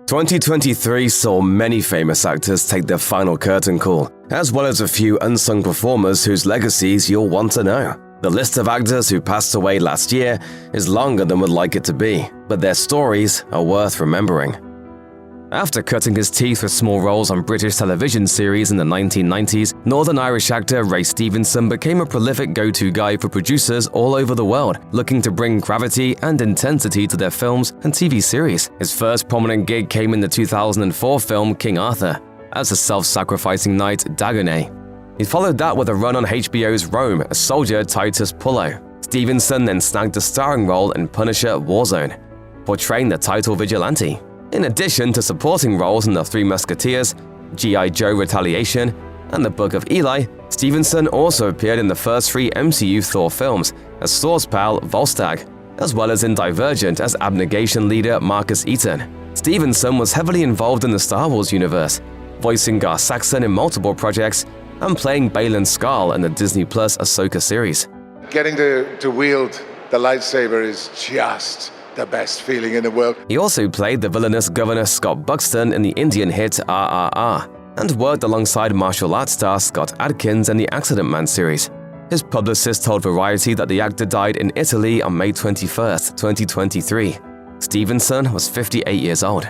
2023 saw many famous actors take their final curtain call, as well as a few unsung performers whose legacies you'll want to know. The list of actors who passed away last year is longer than we'd like it to be, but their stories are worth remembering. After cutting his teeth with small roles on British television series in the 1990s, Northern Irish actor Ray Stevenson became a prolific go-to guy for producers all over the world, looking to bring gravity and intensity to their films and TV series. His first prominent gig came in the 2004 film King Arthur, as the self-sacrificing knight Dagonet. He followed that with a run on HBO's Rome as soldier Titus Pullo. Stevenson then snagged a starring role in Punisher Warzone, portraying the title vigilante. In addition to supporting roles in The Three Musketeers, G.I. Joe Retaliation, and The Book of Eli, Stevenson also appeared in the first 3 MCU Thor films as Thor's pal Volstagg, as well as in Divergent as abnegation leader Marcus Eaton. Stevenson was heavily involved in the Star Wars universe, voicing Gar Saxon in multiple projects and playing Baylan Skoll in the Disney Plus Ahsoka series. Getting to wield the lightsaber is just the best feeling in the world. He also played the villainous Governor Scott Buxton in the Indian hit RRR, and worked alongside martial arts star Scott Adkins in the Accident Man series. His publicist told Variety that the actor died in Italy on May 21, 2023. Stevenson was 58 years old.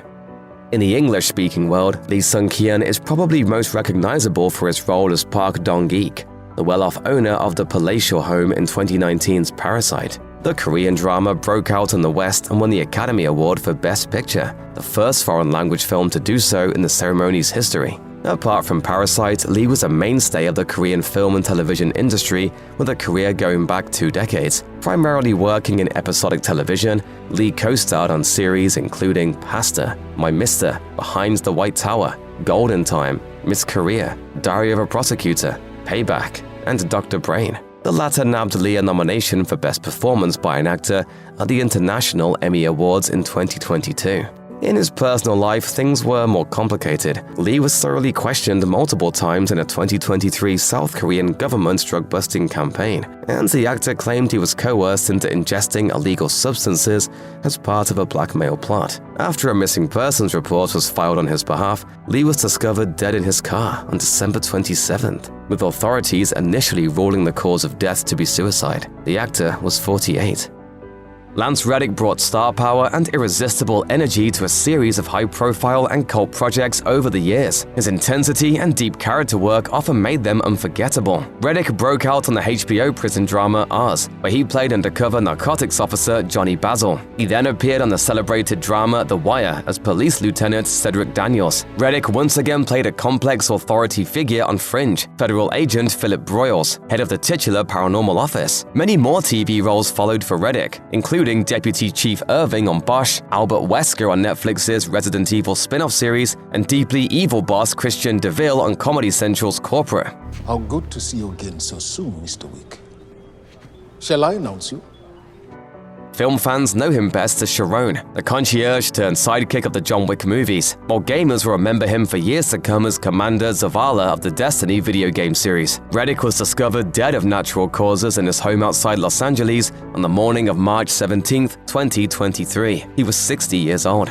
In the English-speaking world, Lee Sun-kyun is probably most recognizable for his role as Park Dong-geek, the well-off owner of the palatial home in 2019's Parasite. The Korean drama broke out in the West and won the Academy Award for Best Picture, the first foreign-language film to do so in the ceremony's history. Apart from Parasite, Lee was a mainstay of the Korean film and television industry with a career going back 2 decades. Primarily working in episodic television, Lee co-starred on series including Pastor, My Mister, Behind the White Tower, Golden Time, Miss Korea, Diary of a Prosecutor, Payback, and Dr. Brain. The latter nabbed Lee a nomination for Best Performance by an Actor at the International Emmy Awards in 2022. In his personal life, things were more complicated. Lee was thoroughly questioned multiple times in a 2023 South Korean government drug-busting campaign, and the actor claimed he was coerced into ingesting illegal substances as part of a blackmail plot. After a missing persons report was filed on his behalf, Lee was discovered dead in his car on December 27th, with authorities initially ruling the cause of death to be suicide. The actor was 48. Lance Reddick brought star power and irresistible energy to a series of high-profile and cult projects over the years. His intensity and deep character work often made them unforgettable. Reddick broke out on the HBO prison drama Oz, where he played undercover narcotics officer Johnny Basil. He then appeared on the celebrated drama The Wire as police lieutenant Cedric Daniels. Reddick once again played a complex authority figure on Fringe, federal agent Philip Broyles, head of the titular paranormal office. Many more TV roles followed for Reddick, including Deputy Chief Irving on Bosch, Albert Wesker on Netflix's Resident Evil spin-off series, and deeply evil boss Christian DeVille on Comedy Central's Corporate. How good to see you again so soon, Mr. Wick. Shall I announce you? Film fans know him best as Sharon, the concierge turned sidekick of the John Wick movies, while gamers will remember him for years to come as Commander Zavala of the Destiny video game series. Reddick was discovered dead of natural causes in his home outside Los Angeles on the morning of March 17, 2023. He was 60 years old.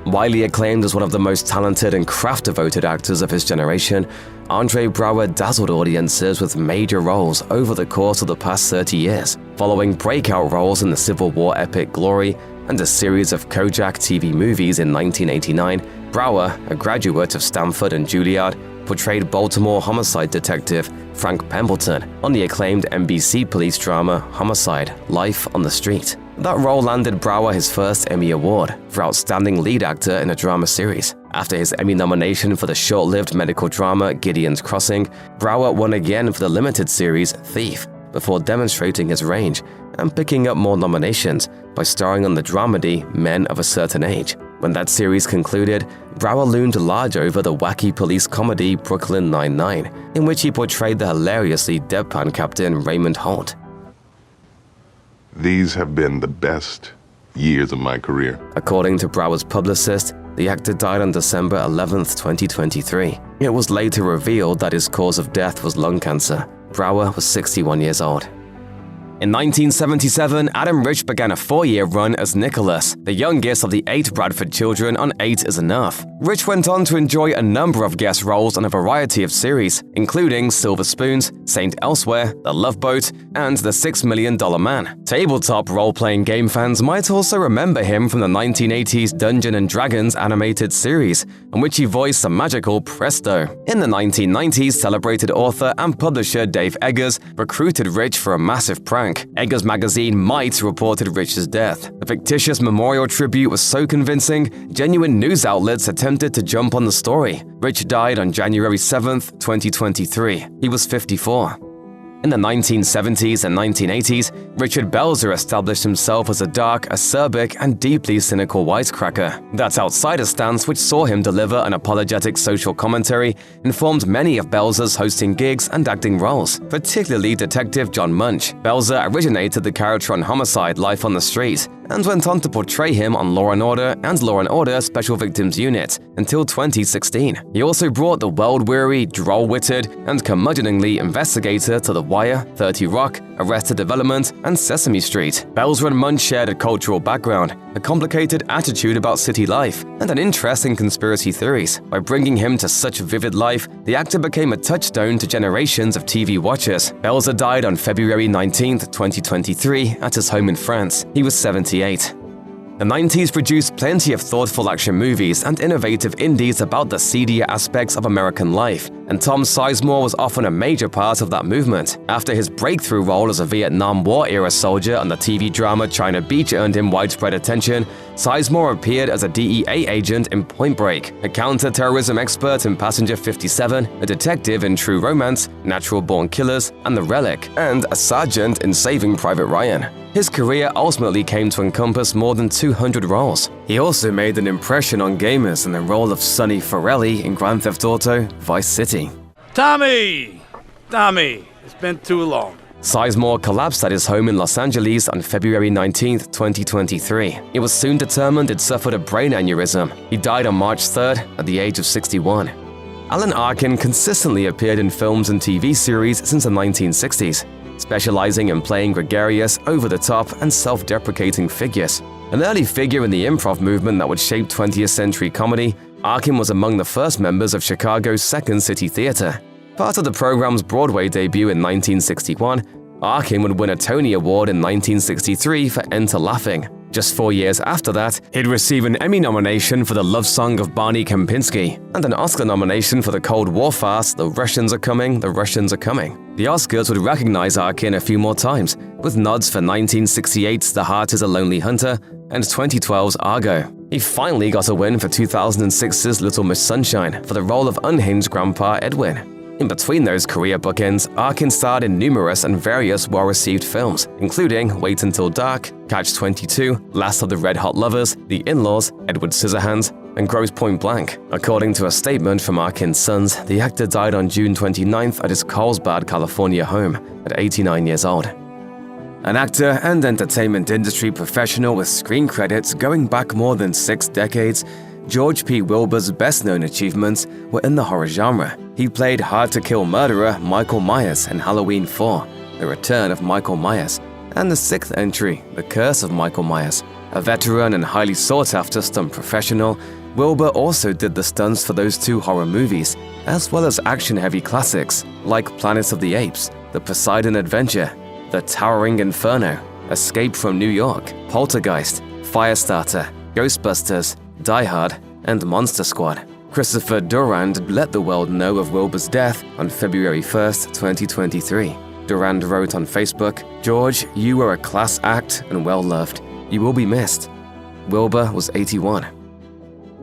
Widely acclaimed as one of the most talented and craft-devoted actors of his generation, Andre Braugher dazzled audiences with major roles over the course of the past 30 years, following breakout roles in the Civil War epic Glory and a series of Kojak TV movies in 1989. Braugher, a graduate of Stanford and Juilliard, portrayed Baltimore homicide detective Frank Pembleton on the acclaimed NBC police drama Homicide: Life on the Street. That role landed Braugher his first Emmy Award for Outstanding Lead Actor in a Drama Series. After his Emmy nomination for the short-lived medical drama Gideon's Crossing, Braugher won again for the limited series Thief, before demonstrating his range and picking up more nominations by starring on the dramedy Men of a Certain Age. When that series concluded, Braugher loomed large over the wacky police comedy Brooklyn Nine-Nine, in which he portrayed the hilariously deadpan Captain Raymond Holt. These have been the best years of my career. According to Braugher's publicist, the actor died on December 11, 2023. It was later revealed that his cause of death was lung cancer. Braugher was 61 years old. In 1977, Adam Rich began a 4-year run as Nicholas, the youngest of the 8 Bradford children on 8 is Enough. Rich went on to enjoy a number of guest roles on a variety of series, including Silver Spoons, Saint Elsewhere, The Love Boat, and The $6 Million Man. Tabletop role-playing game fans might also remember him from the 1980s Dungeons & Dragons animated series, in which he voiced the magical Presto. In the 1990s, celebrated author and publisher Dave Eggers recruited Rich for a massive prank. Eggers magazine Might reported Rich's death. The fictitious memorial tribute was so convincing, genuine news outlets attempted to jump on the story. Rich died on January 7, 2023. He was 54. In the 1970s and 1980s, Richard Belzer established himself as a dark, acerbic, and deeply cynical wisecracker. That outsider stance, which saw him deliver an apologetic social commentary, informed many of Belzer's hosting gigs and acting roles, particularly Detective John Munch. Belzer originated the character on Homicide: Life on the Street, and went on to portray him on Law & Order and Law & Order Special Victims Unit until 2016. He also brought the world-weary, droll-witted, and curmudgeoningly investigator to The Wire, 30 Rock, Arrested Development, and Sesame Street. Belzer and Munch shared a cultural background, a complicated attitude about city life, and an interest in conspiracy theories. By bringing him to such vivid life, the actor became a touchstone to generations of TV watchers. Belzer died on February 19, 2023, at his home in France. He was 78. The 90s produced plenty of thoughtful action movies and innovative indies about the seedier aspects of American life, and Tom Sizemore was often a major part of that movement. After his breakthrough role as a Vietnam War-era soldier on the TV drama China Beach earned him widespread attention, Sizemore appeared as a DEA agent in Point Break, a counter-terrorism expert in Passenger 57, a detective in True Romance, Natural Born Killers, and The Relic, and a sergeant in Saving Private Ryan. His career ultimately came to encompass more than 200 roles. He also made an impression on gamers in the role of Sonny Forelli in Grand Theft Auto: Vice City. Tommy, it's been too long. Sizemore collapsed at his home in Los Angeles on February 19, 2023. It was soon determined he'd suffered a brain aneurysm. He died on March 3rd at the age of 61. Alan Arkin consistently appeared in films and TV series since the 1960s, specializing in playing gregarious, over-the-top, and self-deprecating figures. An early figure in the improv movement that would shape 20th century comedy, Arkin was among the first members of Chicago's Second City Theater. Part of the program's Broadway debut in 1961, Arkin would win a Tony Award in 1963 for Enter Laughing. Just 4 years after that, he'd receive an Emmy nomination for The Love Song of Barney Kempinski and an Oscar nomination for the Cold War farce The Russians Are Coming, The Russians Are Coming. The Oscars would recognize Arkin a few more times, with nods for 1968's The Heart is a Lonely Hunter and 2012's Argo. He finally got a win for 2006's Little Miss Sunshine for the role of unhinged Grandpa Edwin. In between those career bookends, Arkin starred in numerous and various well-received films, including Wait Until Dark, Catch-22, Last of the Red Hot Lovers, The In-Laws, Edward Scissorhands, and Grosse Point Blank. According to a statement from Arkin's sons, the actor died on June 29th at his Carlsbad, California home at 89 years old. An actor and entertainment industry professional with screen credits going back more than 6 decades, George P. Wilbur's best-known achievements were in the horror genre. He played hard-to-kill murderer Michael Myers in Halloween 4, The Return of Michael Myers, and the 6th entry, The Curse of Michael Myers. A veteran and highly sought-after stunt professional, Wilbur also did the stunts for those 2 horror movies, as well as action-heavy classics like Planet of the Apes, The Poseidon Adventure, The Towering Inferno, Escape from New York, Poltergeist, Firestarter, Ghostbusters, Die Hard, and Monster Squad. Christopher Durand let the world know of Wilbur's death on February 1st, 2023. Durand wrote on Facebook, "George, you were a class act and well-loved. You will be missed." Wilbur was 81.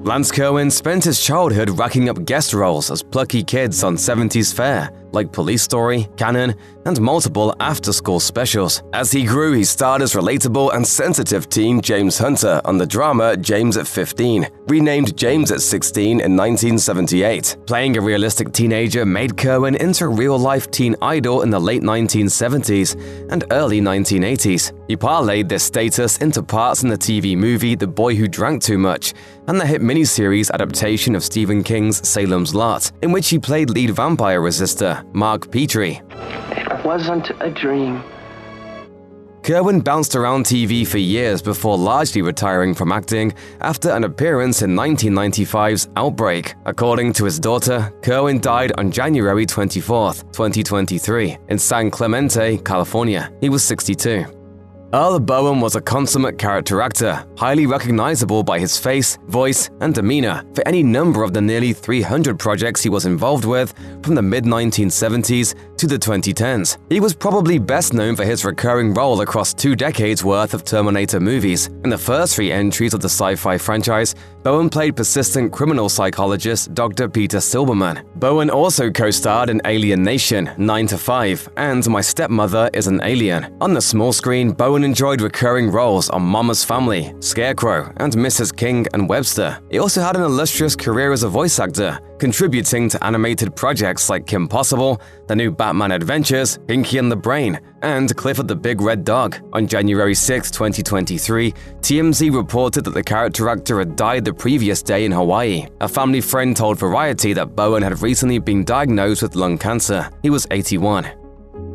Lance Kerwin spent his childhood racking up guest roles as plucky kids on 70s fare, like Police Story, Cannon, and multiple after-school specials. As he grew, he starred as relatable and sensitive teen James Hunter on the drama James at 15, renamed James at 16 in 1978. Playing a realistic teenager made Kerwin into a real-life teen idol in the late 1970s and early 1980s. He parlayed this status into parts in the TV movie The Boy Who Drank Too Much and the hit miniseries adaptation of Stephen King's Salem's Lot, in which he played lead vampire resistor Mark Petrie. It wasn't a dream. Kerwin bounced around TV for years before largely retiring from acting after an appearance in 1995's Outbreak. According to his daughter, Kerwin died on January 24, 2023, in San Clemente, California. He was 62. Earl Boen was a consummate character actor, highly recognizable by his face, voice, and demeanor for any number of the nearly 300 projects he was involved with from the mid-1970s to the 2010s. He was probably best known for his recurring role across 2 decades worth of Terminator movies. In the first 3 entries of the sci-fi franchise, Boen played persistent criminal psychologist Dr. Peter Silberman. Boen also co-starred in Alien Nation, 9 to 5, and My Stepmother is an Alien. On the small screen, Boen enjoyed recurring roles on Mama's Family, Scarecrow, and Mrs. King and Webster. He also had an illustrious career as a voice actor, contributing to animated projects like Kim Possible, The New Batman Adventures, Pinky and the Brain, and Clifford the Big Red Dog. On January 6, 2023, TMZ reported that the character actor had died the previous day in Hawaii. A family friend told Variety that Boen had recently been diagnosed with lung cancer. He was 81.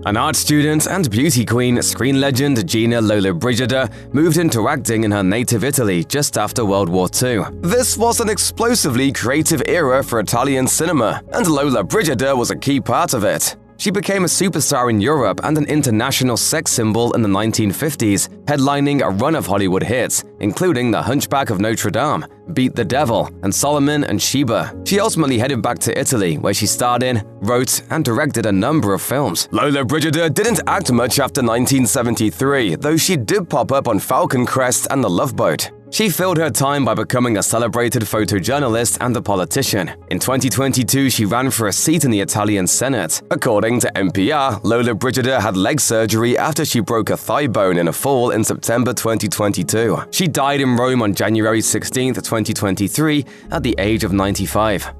An art student and beauty queen, screen legend Gina Lollobrigida moved into acting in her native Italy just after World War II. This was an explosively creative era for Italian cinema, and Lollobrigida was a key part of it. She became a superstar in Europe and an international sex symbol in the 1950s, headlining a run of Hollywood hits, including The Hunchback of Notre Dame, Beat the Devil, and Solomon and Sheba. She ultimately headed back to Italy, where she starred in, wrote, and directed a number of films. Lollobrigida didn't act much after 1973, though she did pop up on Falcon Crest and The Love Boat. She filled her time by becoming a celebrated photojournalist and a politician. In 2022, she ran for a seat in the Italian Senate. According to NPR, Lollobrigida had leg surgery after she broke a thigh bone in a fall in September 2022. She died in Rome on January 16, 2023, at the age of 95.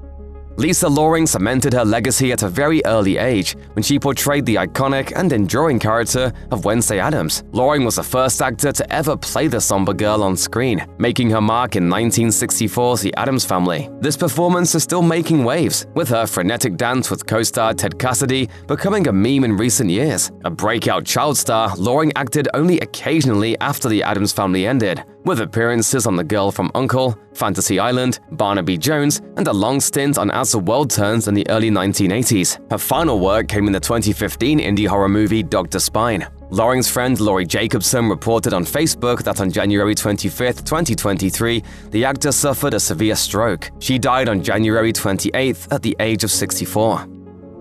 Lisa Loring cemented her legacy at a very early age when she portrayed the iconic and enduring character of Wednesday Addams. Loring was the first actor to ever play the somber girl on screen, making her mark in 1964's The Addams Family. This performance is still making waves, with her frenetic dance with co-star Ted Cassidy becoming a meme in recent years. A breakout child star, Loring acted only occasionally after The Addams Family ended, with appearances on The Girl from U.N.C.L.E., Fantasy Island, Barnaby Jones, and a long stint on As the World Turns in the early 1980s. Her final work came in the 2015 indie horror movie Dr. Spine. Loring's friend Laurie Jacobson reported on Facebook that on January 25, 2023, the actor suffered a severe stroke. She died on January 28th at the age of 64.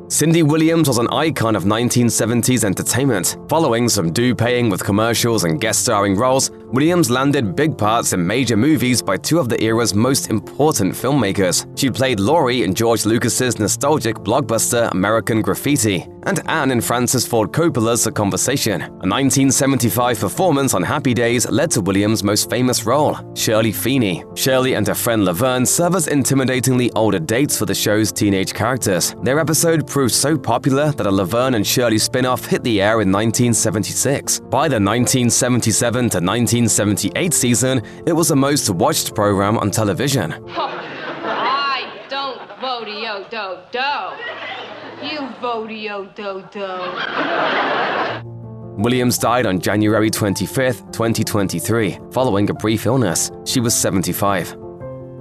Cindy Williams was an icon of 1970s entertainment. Following some due-paying with commercials and guest-starring roles, Williams landed big parts in major movies by 2 of the era's most important filmmakers. She played Laurie in George Lucas's nostalgic blockbuster American Graffiti, and Anne in Francis Ford Coppola's The Conversation. A 1975 performance on Happy Days led to Williams' most famous role, Shirley Feeney. Shirley and her friend Laverne serve as intimidatingly older dates for the show's teenage characters. Their episode proved so popular that a Laverne and Shirley spin-off hit the air in 1976. By the 1977 to 1978 season, it was the most watched program on television. I don't vote-o-do-do. You vote-o-do-do. Williams died on January 25, 2023, following a brief illness. She was 75.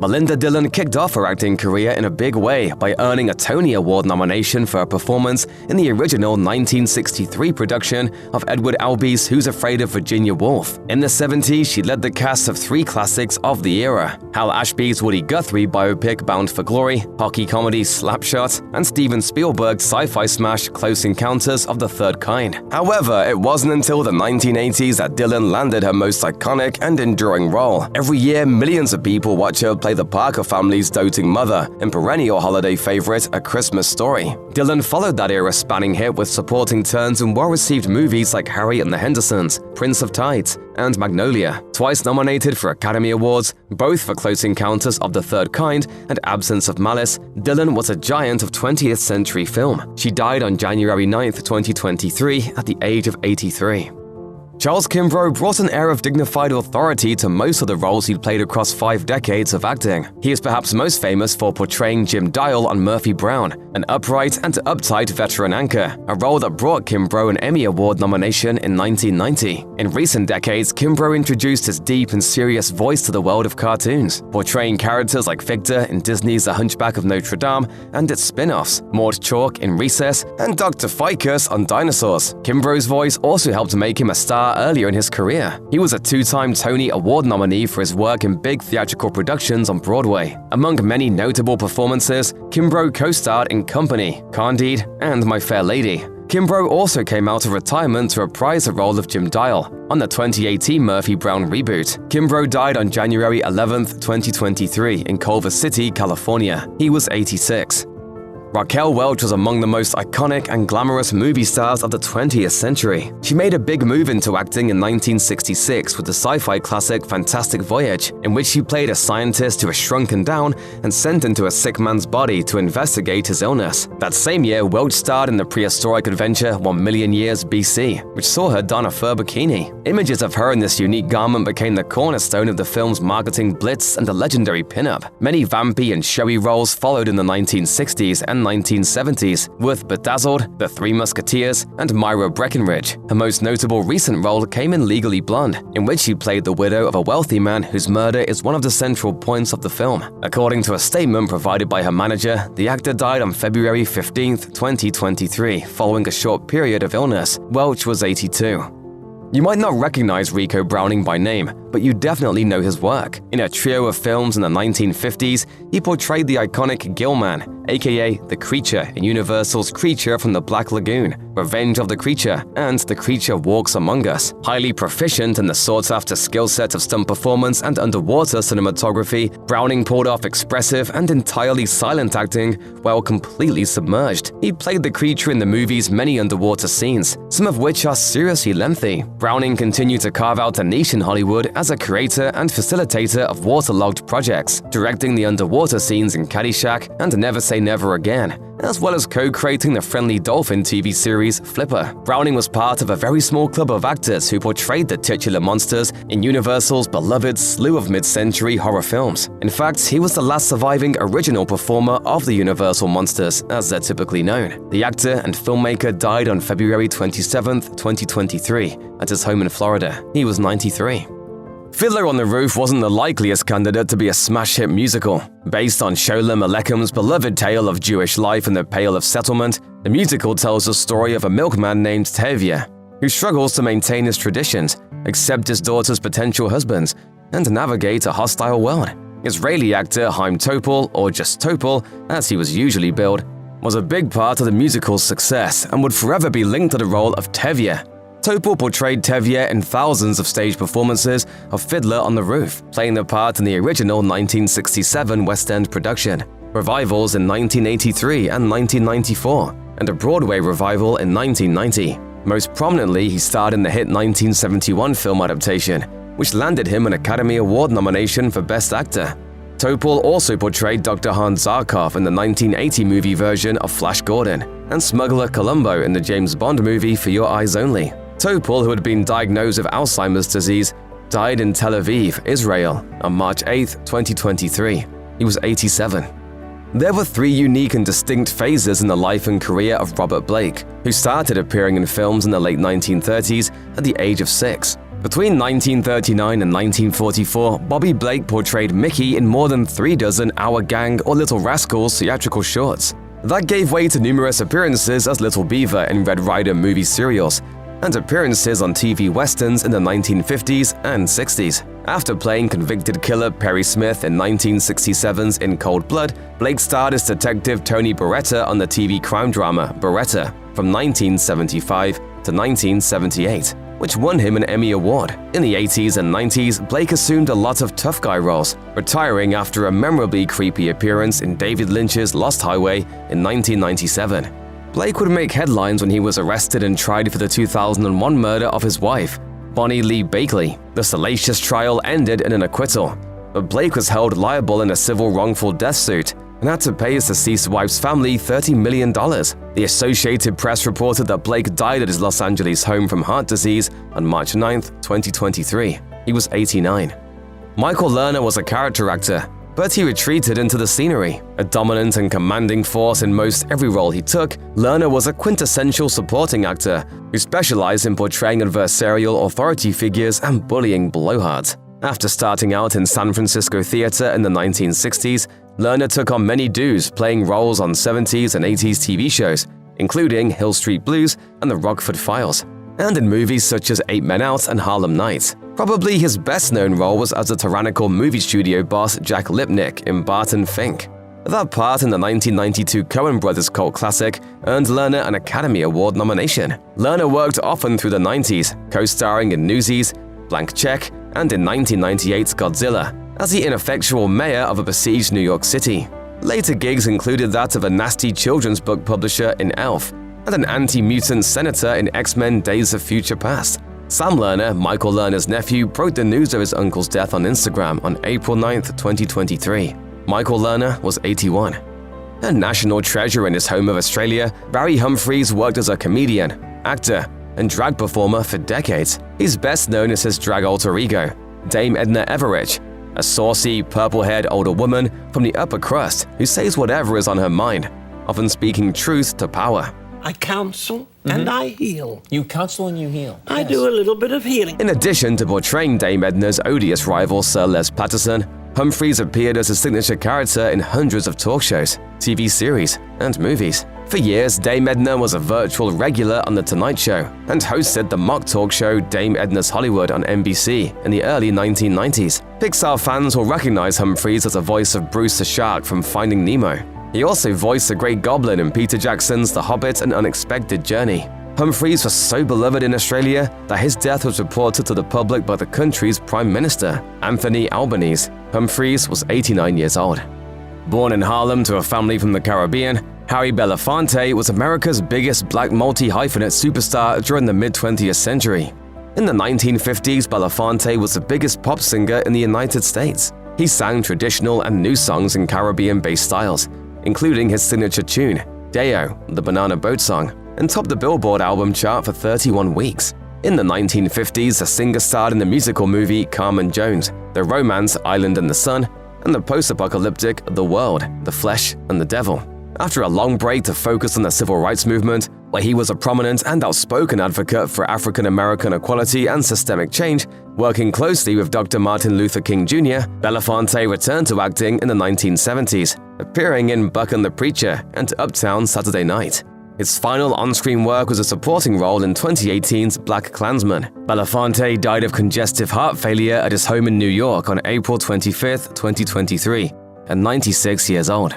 Melinda Dillon kicked off her acting career in a big way by earning a Tony Award nomination for her performance in the original 1963 production of Edward Albee's Who's Afraid of Virginia Woolf. In the 70s, she led the cast of 3 classics of the era: Hal Ashby's Woody Guthrie biopic Bound for Glory, hockey comedy Slapshot, and Steven Spielberg's sci-fi smash Close Encounters of the Third Kind. However, it wasn't until the 1980s that Dillon landed her most iconic and enduring role. Every year, millions of people watch her play the Parker family's doting mother in perennial holiday favorite A Christmas Story. Dillon followed that era spanning hit with supporting turns in well-received movies like Harry and the Hendersons, Prince of Tides, and Magnolia. Twice nominated for Academy Awards, both for Close Encounters of the Third Kind and Absence of Malice, Dillon was a giant of 20th century film. She died on January 9, 2023 at the age of 83. Charles Kimbrough brought an air of dignified authority to most of the roles he'd played across 5 decades of acting. He is perhaps most famous for portraying Jim Dial on Murphy Brown, an upright and uptight veteran anchor, a role that brought Kimbrough an Emmy Award nomination in 1990. In recent decades, Kimbrough introduced his deep and serious voice to the world of cartoons, portraying characters like Victor in Disney's The Hunchback of Notre Dame and its spin-offs, Maud Chalk in Recess, and Dr. Ficus on Dinosaurs. Kimbrough's voice also helped make him a star earlier in his career. He was a 2-time Tony Award nominee for his work in big theatrical productions on Broadway. Among many notable performances, Kimbrough co-starred in Company, Candide, and My Fair Lady. Kimbrough also came out of retirement to reprise the role of Jim Dial on the 2018 Murphy Brown reboot. Kimbrough died on January 11, 2023 in Culver City, California. He was 86. Raquel Welch was among the most iconic and glamorous movie stars of the 20th century. She made a big move into acting in 1966 with the sci-fi classic Fantastic Voyage, in which she played a scientist who was shrunken down and sent into a sick man's body to investigate his illness. That same year, Welch starred in the prehistoric adventure 1 Million Years BC, which saw her don a fur bikini. Images of her in this unique garment became the cornerstone of the film's marketing blitz and a legendary pinup. Many vampy and showy roles followed in the 1960s and 1970s, with Bedazzled, The Three Musketeers, and Myra Breckinridge. Her most notable recent role came in Legally Blonde, in which she played the widow of a wealthy man whose murder is one of the central points of the film. According to a statement provided by her manager, the actor died on February 15, 2023, following a short period of illness. Welch was 82. You might not recognize Ricou Browning by name, but you definitely know his work. In a trio of films in the 1950s, he portrayed the iconic Gillman, aka The Creature in Universal's Creature from the Black Lagoon, Revenge of the Creature, and The Creature Walks Among Us. Highly proficient in the sought-after skill set of stunt performance and underwater cinematography, Browning pulled off expressive and entirely silent acting while completely submerged. He played the creature in the movie's many underwater scenes, some of which are seriously lengthy. Browning continued to carve out a niche in Hollywood as a creator and facilitator of waterlogged projects, directing the underwater scenes in Caddyshack and Never Say Never Again, as well as co-creating the Friendly Dolphin TV series Flipper. Browning was part of a very small club of actors who portrayed the titular monsters in Universal's beloved slew of mid-century horror films. In fact, he was the last surviving original performer of the Universal monsters, as they're typically known. The actor and filmmaker died on February 27, 2023, at his home in Florida. He was 93. Fiddler on the Roof wasn't the likeliest candidate to be a smash hit musical. Based on Sholem Aleichem's beloved tale of Jewish life in the Pale of Settlement, the musical tells the story of a milkman named Tevye, who struggles to maintain his traditions, accept his daughter's potential husbands, and navigate a hostile world. Israeli actor Chaim Topol, or just Topol, as he was usually billed, was a big part of the musical's success and would forever be linked to the role of Tevye. Topol portrayed Tevye in thousands of stage performances of Fiddler on the Roof, playing the part in the original 1967 West End production, revivals in 1983 and 1994, and a Broadway revival in 1990. Most prominently, he starred in the hit 1971 film adaptation, which landed him an Academy Award nomination for Best Actor. Topol also portrayed Dr. Hans Zarkov in the 1980 movie version of Flash Gordon, and Smuggler Columbo in the James Bond movie For Your Eyes Only. Topol, who had been diagnosed with Alzheimer's disease, died in Tel Aviv, Israel, on March 8, 2023. He was 87. There were 3 unique and distinct phases in the life and career of Robert Blake, who started appearing in films in the late 1930s at the age of 6. Between 1939 and 1944, Bobby Blake portrayed Mickey in more than 3 dozen Our Gang or Little Rascals theatrical shorts. That gave way to numerous appearances as Little Beaver in Red Ryder movie serials, and appearances on TV westerns in the 1950s and 60s. After playing convicted killer Perry Smith in 1967's In Cold Blood, Blake starred as Detective Tony Beretta on the TV crime drama Beretta from 1975 to 1978, which won him an Emmy Award. In the 80s and 90s, Blake assumed a lot of tough guy roles, retiring after a memorably creepy appearance in David Lynch's Lost Highway in 1997. Blake would make headlines when he was arrested and tried for the 2001 murder of his wife, Bonnie Lee Bakley. The salacious trial ended in an acquittal, but Blake was held liable in a civil wrongful death suit, and had to pay his deceased wife's family $30 million. The Associated Press reported that Blake died at his Los Angeles home from heart disease on March 9, 2023. He was 89. Michael Lerner was a character actor, but he retreated into the scenery. A dominant and commanding force in most every role he took, Lerner was a quintessential supporting actor who specialized in portraying adversarial authority figures and bullying blowhards. After starting out in San Francisco theater in the 1960s, Lerner took on many dues, playing roles on 70s and 80s TV shows, including Hill Street Blues and The Rockford Files, and in movies such as 8 Men Out and Harlem Nights. Probably his best-known role was as the tyrannical movie studio boss Jack Lipnick in Barton Fink. That part in the 1992 Coen Brothers cult classic earned Lerner an Academy Award nomination. Lerner worked often through the 90s, co-starring in Newsies, Blank Check, and in 1998's Godzilla, as the ineffectual mayor of a besieged New York City. Later gigs included that of a nasty children's book publisher in Elf, and an anti-mutant senator in X-Men Days of Future Past. Sam Lerner, Michael Lerner's nephew, broke the news of his uncle's death on Instagram on April 9, 2023. Michael Lerner was 81. A national treasure in his home of Australia, Barry Humphries worked as a comedian, actor, and drag performer for decades. He's best known as his drag alter ego, Dame Edna Everett, a saucy, purple-haired older woman from the upper crust who says whatever is on her mind, often speaking truth to power. I counsel and I heal. You counsel and you heal. I do a little bit of healing. In addition to portraying Dame Edna's odious rival Sir Les Patterson, Humphries appeared as a signature character in hundreds of talk shows, TV series, and movies. For years, Dame Edna was a virtual regular on The Tonight Show and hosted the mock talk show Dame Edna's Hollywood on NBC in the early 1990s. Pixar fans will recognize Humphries as a voice of Bruce the Shark from Finding Nemo. He also voiced the Great Goblin in Peter Jackson's The Hobbit: An Unexpected Journey. Humphries was so beloved in Australia that his death was reported to the public by the country's Prime Minister, Anthony Albanese. Humphries was 89 years old. Born in Harlem to a family from the Caribbean, Harry Belafonte was America's biggest black multi-hyphenate superstar during the mid-20th century. In the 1950s, Belafonte was the biggest pop singer in the United States. He sang traditional and new songs in Caribbean-based styles, including his signature tune, Deo, the Banana Boat Song, and topped the Billboard album chart for 31 weeks. In the 1950s, the singer starred in the musical movie Carmen Jones, the romance Island in the Sun, and the post-apocalyptic The World, The Flesh, and the Devil. After a long break to focus on the civil rights movement, where he was a prominent and outspoken advocate for African American equality and systemic change, working closely with Dr. Martin Luther King Jr., Belafonte returned to acting in the 1970s, appearing in Buck and the Preacher and Uptown Saturday Night. His final on-screen work was a supporting role in 2018's Black Klansman. Belafonte died of congestive heart failure at his home in New York on April 25, 2023, at 96 years old.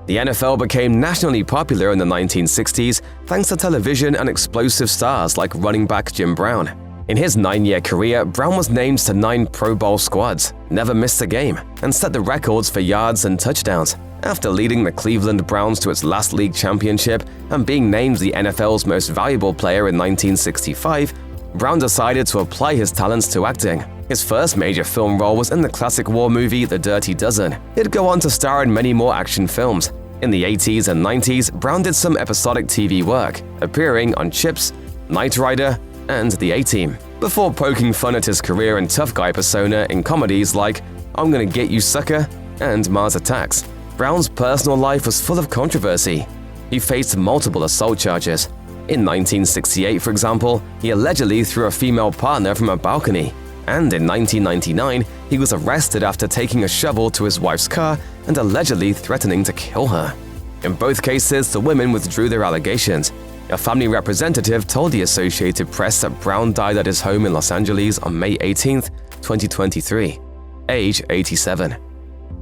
The NFL became nationally popular in the 1960s thanks to television and explosive stars like running back Jim Brown. In his 9-year career, Brown was named to 9 Pro Bowl squads, never missed a game, and set the records for yards and touchdowns. After leading the Cleveland Browns to its last league championship and being named the NFL's most valuable player in 1965, Brown decided to apply his talents to acting. His first major film role was in the classic war movie The Dirty Dozen. He'd go on to star in many more action films. In the 80s and 90s, Brown did some episodic TV work, appearing on Chips, Knight Rider, and The A-Team, before poking fun at his career and tough guy persona in comedies like I'm Gonna Get You Sucker and Mars Attacks. Brown's personal life was full of controversy. He faced multiple assault charges. In 1968, for example, he allegedly threw a female partner from a balcony. And in 1999, he was arrested after taking a shovel to his wife's car and allegedly threatening to kill her. In both cases, the women withdrew their allegations. A family representative told the Associated Press that Brown died at his home in Los Angeles on May 18, 2023, age 87.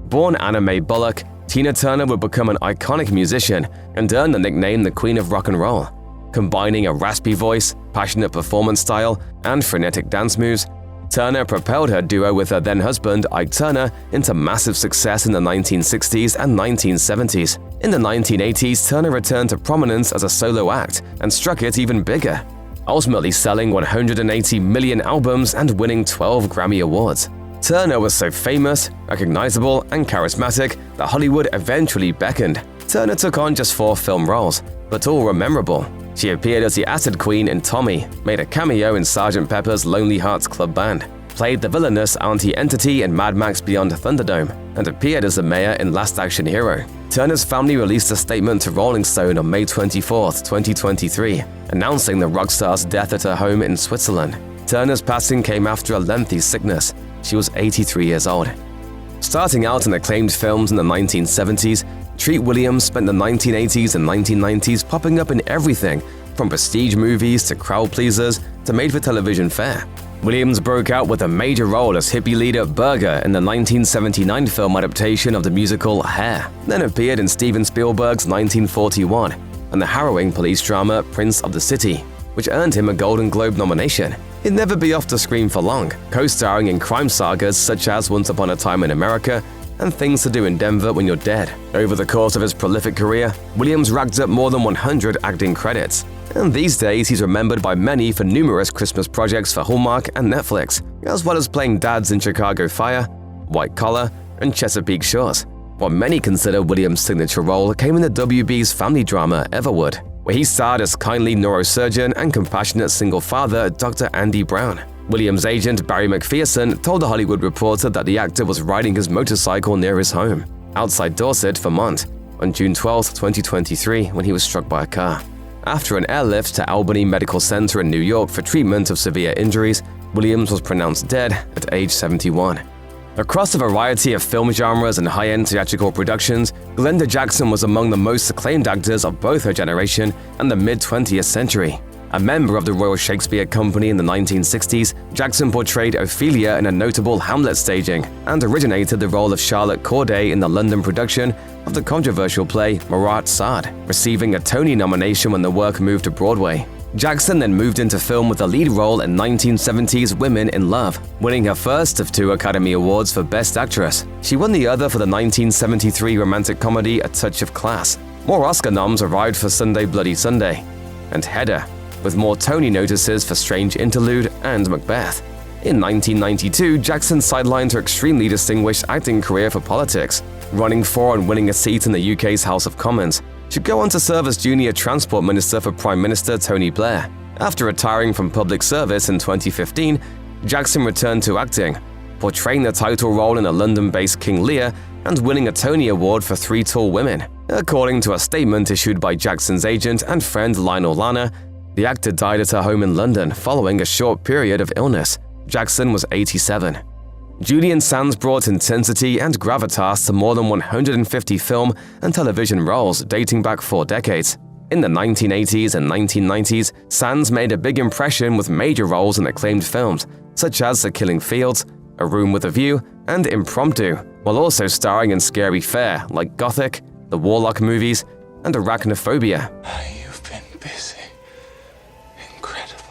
Born Anna Mae Bullock, Tina Turner would become an iconic musician and earn the nickname the Queen of Rock and Roll. Combining a raspy voice, passionate performance style, and frenetic dance moves, Turner propelled her duo with her then-husband Ike Turner into massive success in the 1960s and 1970s. In the 1980s, Turner returned to prominence as a solo act and struck it even bigger, ultimately selling 180 million albums and winning 12 Grammy Awards. Turner was so famous, recognizable, and charismatic that Hollywood eventually beckoned. Turner took on just 4 film roles, but all were memorable. She appeared as the Acid Queen in Tommy, made a cameo in Sgt. Pepper's Lonely Hearts Club Band, played the villainous Auntie Entity in Mad Max Beyond Thunderdome, and appeared as the mayor in Last Action Hero. Turner's family released a statement to Rolling Stone on May 24, 2023, announcing the rock star's death at her home in Switzerland. Turner's passing came after a lengthy sickness. She was 83 years old. Starting out in acclaimed films in the 1970s, Treat Williams spent the 1980s and 1990s popping up in everything from prestige movies to crowd pleasers to made-for-television fare. Williams broke out with a major role as hippie leader Braugher in the 1979 film adaptation of the musical Hair, then appeared in Steven Spielberg's 1941 and the harrowing police drama Prince of the City, which earned him a Golden Globe nomination. He'd never be off the screen for long, co-starring in crime sagas such as Once Upon a Time in America and Things to Do in Denver When You're Dead. Over the course of his prolific career, Williams racked up more than 100 acting credits, and these days he's remembered by many for numerous Christmas projects for Hallmark and Netflix, as well as playing dads in Chicago Fire, White Collar, and Chesapeake Shores. What many consider Williams' signature role came in the WB's family drama Everwood, where he starred as kindly neurosurgeon and compassionate single father Dr. Andy Brown. Williams' agent Barry McPherson told The Hollywood Reporter that the actor was riding his motorcycle near his home, outside Dorset, Vermont, on June 12, 2023, when he was struck by a car. After an airlift to Albany Medical Center in New York for treatment of severe injuries, Williams was pronounced dead at age 71. Across a variety of film genres and high-end theatrical productions, Glenda Jackson was among the most acclaimed actors of both her generation and the mid-20th century. A member of the Royal Shakespeare Company in the 1960s, Jackson portrayed Ophelia in a notable Hamlet staging and originated the role of Charlotte Corday in the London production of the controversial play Marat Sade, receiving a Tony nomination when the work moved to Broadway. Jackson then moved into film with a lead role in 1970's Women in Love, winning her first of 2 Academy Awards for Best Actress. She won the other for the 1973 romantic comedy A Touch of Class. More Oscar noms arrived for Sunday Bloody Sunday and Hedda, with more Tony notices for Strange Interlude and Macbeth. In 1992, Jackson sidelined her extremely distinguished acting career for politics, running for and winning a seat in the UK's House of Commons. She'd go on to serve as Junior Transport Minister for Prime Minister Tony Blair. After retiring from public service in 2015, Jackson returned to acting, portraying the title role in a London-based King Lear and winning a Tony Award for 3 Tall Women. According to a statement issued by Jackson's agent and friend Lionel Lerner, the actor died at her home in London following a short period of illness. Jackson was 87. Julian Sands brought intensity and gravitas to more than 150 film and television roles dating back 4 decades. In the 1980s and 1990s, Sands made a big impression with major roles in acclaimed films such as The Killing Fields, A Room with a View, and Impromptu, while also starring in scary fare like Gothic, the Warlock movies, and Arachnophobia. You've been busy. Incredible.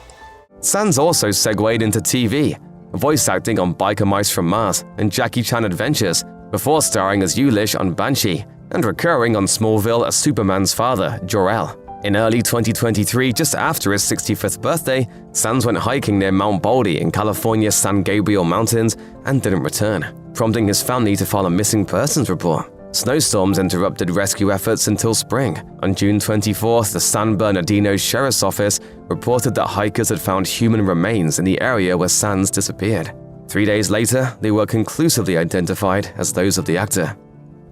Sands also segued into TV, voice acting on Biker Mice from Mars and Jackie Chan Adventures, before starring as Yulish on Banshee and recurring on Smallville as Superman's father, Jor-El. In early 2023, just after his 65th birthday, Sands went hiking near Mount Baldy in California's San Gabriel Mountains and didn't return, prompting his family to file a missing persons report. Snowstorms interrupted rescue efforts until spring. On June 24th, the San Bernardino Sheriff's Office reported that hikers had found human remains in the area where Sands disappeared. 3 days later, they were conclusively identified as those of the actor.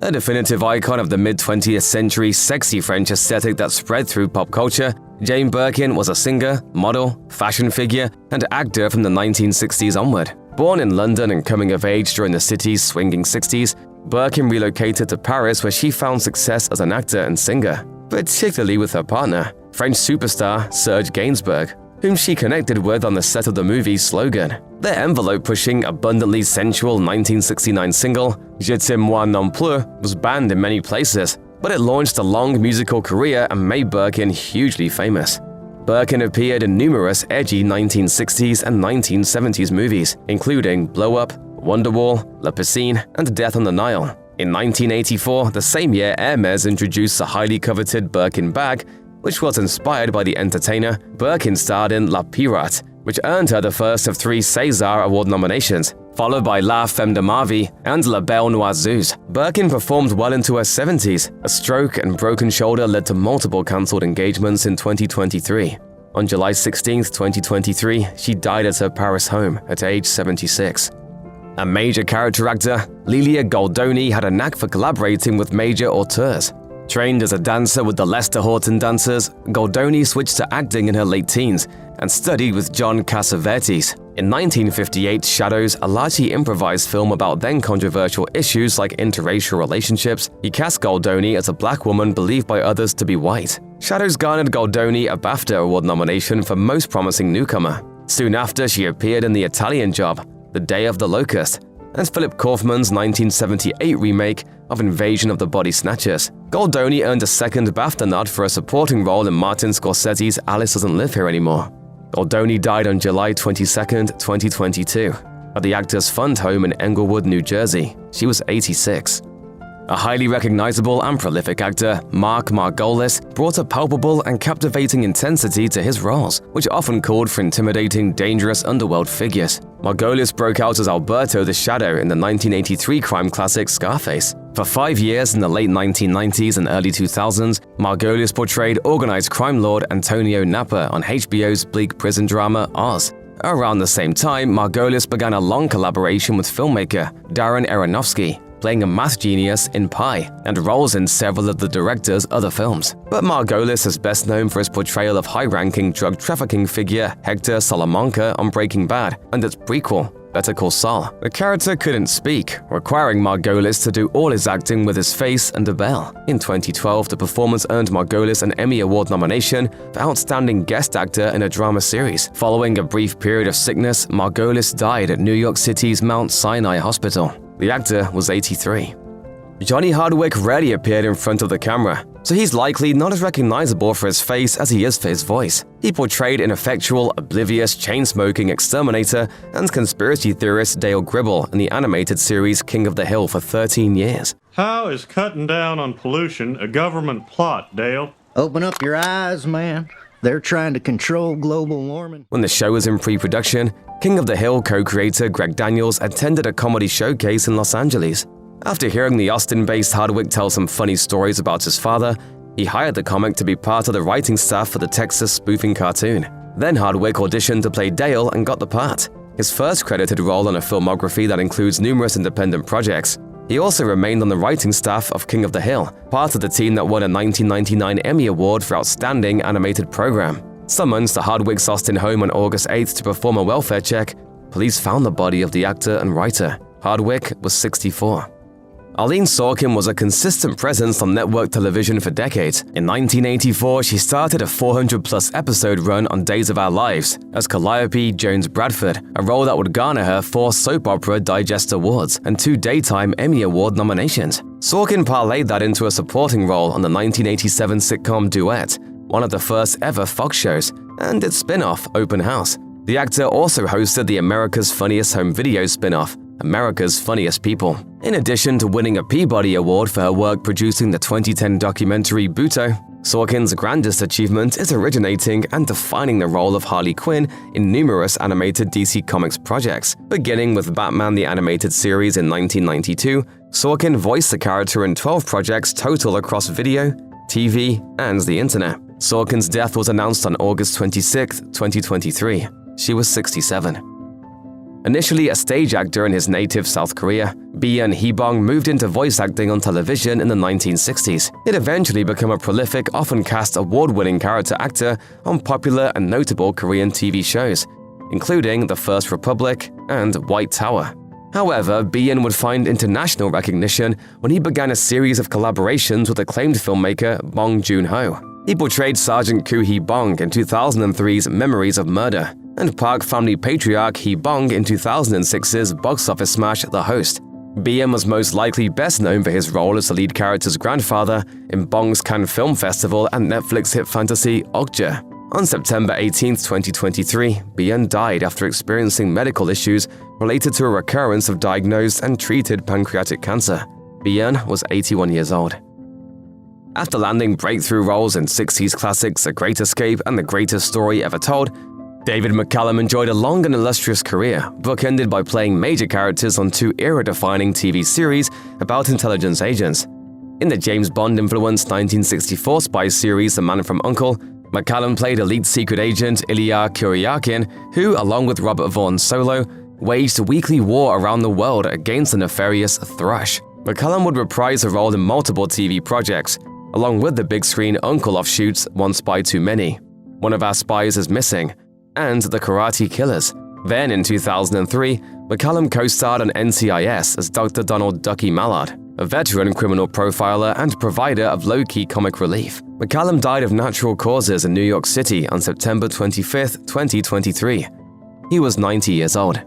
A definitive icon of the mid-20th century sexy French aesthetic that spread through pop culture, Jane Birkin was a singer, model, fashion figure, and actor from the 1960s onward. Born in London and coming of age during the city's swinging 60s, Birkin relocated to Paris where she found success as an actor and singer, particularly with her partner, French superstar Serge Gainsbourg, whom she connected with on the set of the movie Slogan. Their envelope-pushing, abundantly sensual 1969 single, Je t'aime moi non plus, was banned in many places, but it launched a long musical career and made Birkin hugely famous. Birkin appeared in numerous edgy 1960s and 1970s movies, including Blow Up, Wonderwall, La Piscine, and Death on the Nile. In 1984, the same year, Hermes introduced the highly coveted Birkin bag, which was inspired by the entertainer. Birkin starred in La Pirate, which earned her the first of 3 César Award nominations. followed by La Femme de ma Vie and La Belle Noiseuse. Birkin performed well into her 70s. A stroke and broken shoulder led to multiple cancelled engagements in 2023. On July 16, 2023, she died at her Paris home at age 76. A major character actor, Lelia Goldoni had a knack for collaborating with major auteurs. Trained as a dancer with the Lester Horton Dancers, Goldoni switched to acting in her late teens and studied with John Cassavetes. In 1958's Shadows, a largely improvised film about then controversial issues like interracial relationships, he cast Goldoni as a black woman believed by others to be white. Shadows garnered Goldoni a BAFTA Award nomination for Most Promising Newcomer. Soon after, she appeared in The Italian Job, The Day of the Locust, and Philip Kaufman's 1978 remake of Invasion of the Body Snatchers. Goldoni earned a second BAFTA nod for a supporting role in Martin Scorsese's Alice Doesn't Live Here Anymore. Goldoni died on July 22, 2022, at the Actors Fund home in Englewood, New Jersey. She was 86. A highly recognizable and prolific actor, Margolis brought a palpable and captivating intensity to his roles, which often called for intimidating, dangerous underworld figures. Margolis broke out as Alberto the Shadow in the 1983 crime classic Scarface. For 5 years in the late 1990s and early 2000s, Margolis portrayed organized crime lord Antonio Napa on HBO's bleak prison drama Oz. Around the same time, Margolis began a long collaboration with filmmaker Darren Aronofsky, playing a math genius in Pi, and roles in several of the director's other films. But Margolis is best known for his portrayal of high-ranking drug trafficking figure Hector Salamanca on Breaking Bad and its prequel, Better Call Saul. The character couldn't speak, requiring Margolis to do all his acting with his face and a bell. In 2012, the performance earned Margolis an Emmy Award nomination for Outstanding Guest Actor in a Drama Series. Following a brief period of sickness, Margolis died at New York City's Mount Sinai Hospital. The actor was 83. Johnny Hardwick rarely appeared in front of the camera, so he's likely not as recognizable for his face as he is for his voice. He portrayed ineffectual, oblivious, chain-smoking exterminator and conspiracy theorist Dale Gribble in the animated series King of the Hill for 13 years. How is cutting down on pollution a government plot, Dale? Open up your eyes, man. They're trying to control global warming. When the show was in pre-production, King of the Hill co-creator Greg Daniels attended a comedy showcase in Los Angeles. After hearing the Austin-based Hardwick tell some funny stories about his father, he hired the comic to be part of the writing staff for the Texas spoofing cartoon. Then Hardwick auditioned to play Dale and got the part, his first credited role on a filmography that includes numerous independent projects. He also remained on the writing staff of King of the Hill, part of the team that won a 1999 Emmy Award for Outstanding Animated Program. Summoned to Hardwick's Austin home on August 8th to perform a welfare check, police found the body of the actor and writer. Hardwick was 64. Arleen Sorkin was a consistent presence on network television for decades. In 1984, she started a 400-plus episode run on Days of Our Lives as Calliope Jones Bradford, a role that would garner her 4 Soap Opera Digest Awards and 2 Daytime Emmy Award nominations. Sorkin parlayed that into a supporting role on the 1987 sitcom Duet, one of the first ever Fox shows, and its spin-off, Open House. The actor also hosted the America's Funniest Home Video spin-off, America's Funniest People. In addition to winning a Peabody Award for her work producing the 2010 documentary Buto, Sorkin's grandest achievement is originating and defining the role of Harley Quinn in numerous animated DC Comics projects. Beginning with Batman the Animated Series in 1992, Sorkin voiced the character in 12 projects total across video, TV, and the internet. Sorkin's death was announced on August 26, 2023. She was 67. Initially a stage actor in his native South Korea, Byun Hee-bong moved into voice acting on television in the 1960s. He'd eventually become a prolific, often cast award-winning character actor on popular and notable Korean TV shows, including The First Republic and White Tower. However, Byun would find international recognition when he began a series of collaborations with acclaimed filmmaker Bong Joon-ho. He portrayed Sergeant Koo Hee-bong in 2003's Memories of Murder, and Park family patriarch Hee-bong in 2006's box office smash The Host. Byun was most likely best known for his role as the lead character's grandfather in Bong's Cannes Film Festival and Netflix hit fantasy Okja. On September 18, 2023, Byun died after experiencing medical issues related to a recurrence of diagnosed and treated pancreatic cancer. Byun was 81 years old. After landing breakthrough roles in 60s classics The Great Escape and The Greatest Story Ever Told, David McCallum enjoyed a long and illustrious career, bookended by playing major characters on 2 era-defining TV series about intelligence agents. In the James Bond-influenced 1964 spy series The Man from U.N.C.L.E., McCallum played elite secret agent Ilya Kuryakin, who, along with Robert Vaughn's Solo, waged a weekly war around the world against the nefarious Thrush. McCallum would reprise a role in multiple TV projects, along with the big-screen U.N.C.L.E. offshoots One Spy Too Many, One of Our Spies is Missing, and The Karate Killers. Then, in 2003, McCallum co-starred on NCIS as Dr. Donald Ducky Mallard, a veteran criminal profiler and provider of low-key comic relief. McCallum died of natural causes in New York City on September 25, 2023. He was 90 years old.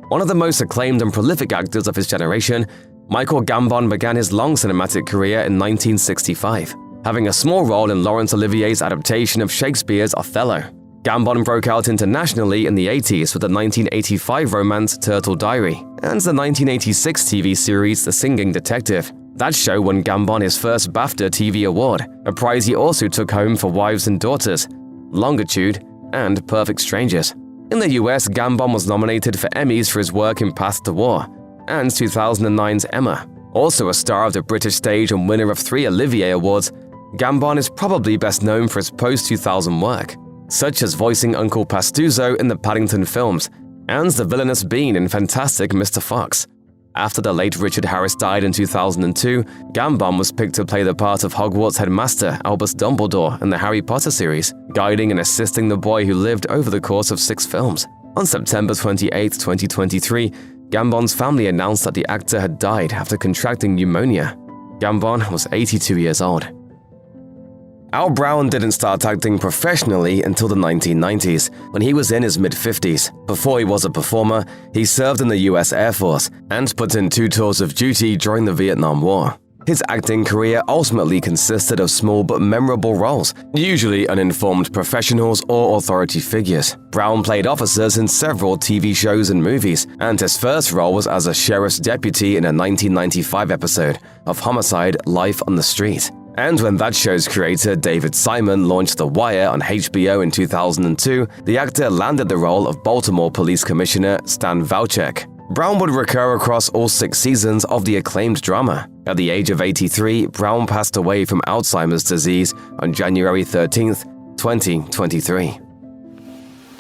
One of the most acclaimed and prolific actors of his generation, Michael Gambon began his long cinematic career in 1965, having a small role in Laurence Olivier's adaptation of Shakespeare's Othello. Gambon broke out internationally in the 80s with the 1985 romance Turtle Diary and the 1986 TV series The Singing Detective. That show won Gambon his first BAFTA TV award, a prize he also took home for Wives and Daughters, Longitude, and Perfect Strangers. In the US, Gambon was nominated for Emmys for his work in Path to War and 2009's Emma. Also a star of the British stage and winner of 3 Olivier Awards, Gambon is probably best known for his post-2000 work, such as voicing Uncle Pastuzo in the Paddington films and the villainous Bean in Fantastic Mr. Fox. After the late Richard Harris died in 2002, Gambon was picked to play the part of Hogwarts headmaster Albus Dumbledore in the Harry Potter series, guiding and assisting the boy who lived over the course of 6 films. On September 28, 2023, Gambon's family announced that the actor had died after contracting pneumonia. Gambon was 82 years old. Al Brown didn't start acting professionally until the 1990s, when he was in his mid-50s. Before he was a performer, he served in the US Air Force and put in 2 tours of duty during the Vietnam War. His acting career ultimately consisted of small but memorable roles, usually uninformed professionals or authority figures. Brown played officers in several TV shows and movies, and his first role was as a sheriff's deputy in a 1995 episode of Homicide: Life on the Street. And when that show's creator, David Simon, launched The Wire on HBO in 2002, the actor landed the role of Baltimore Police Commissioner Stan Vauchek. Brown would recur across all 6 seasons of the acclaimed drama. At the age of 83, Brown passed away from Alzheimer's disease on January 13, 2023.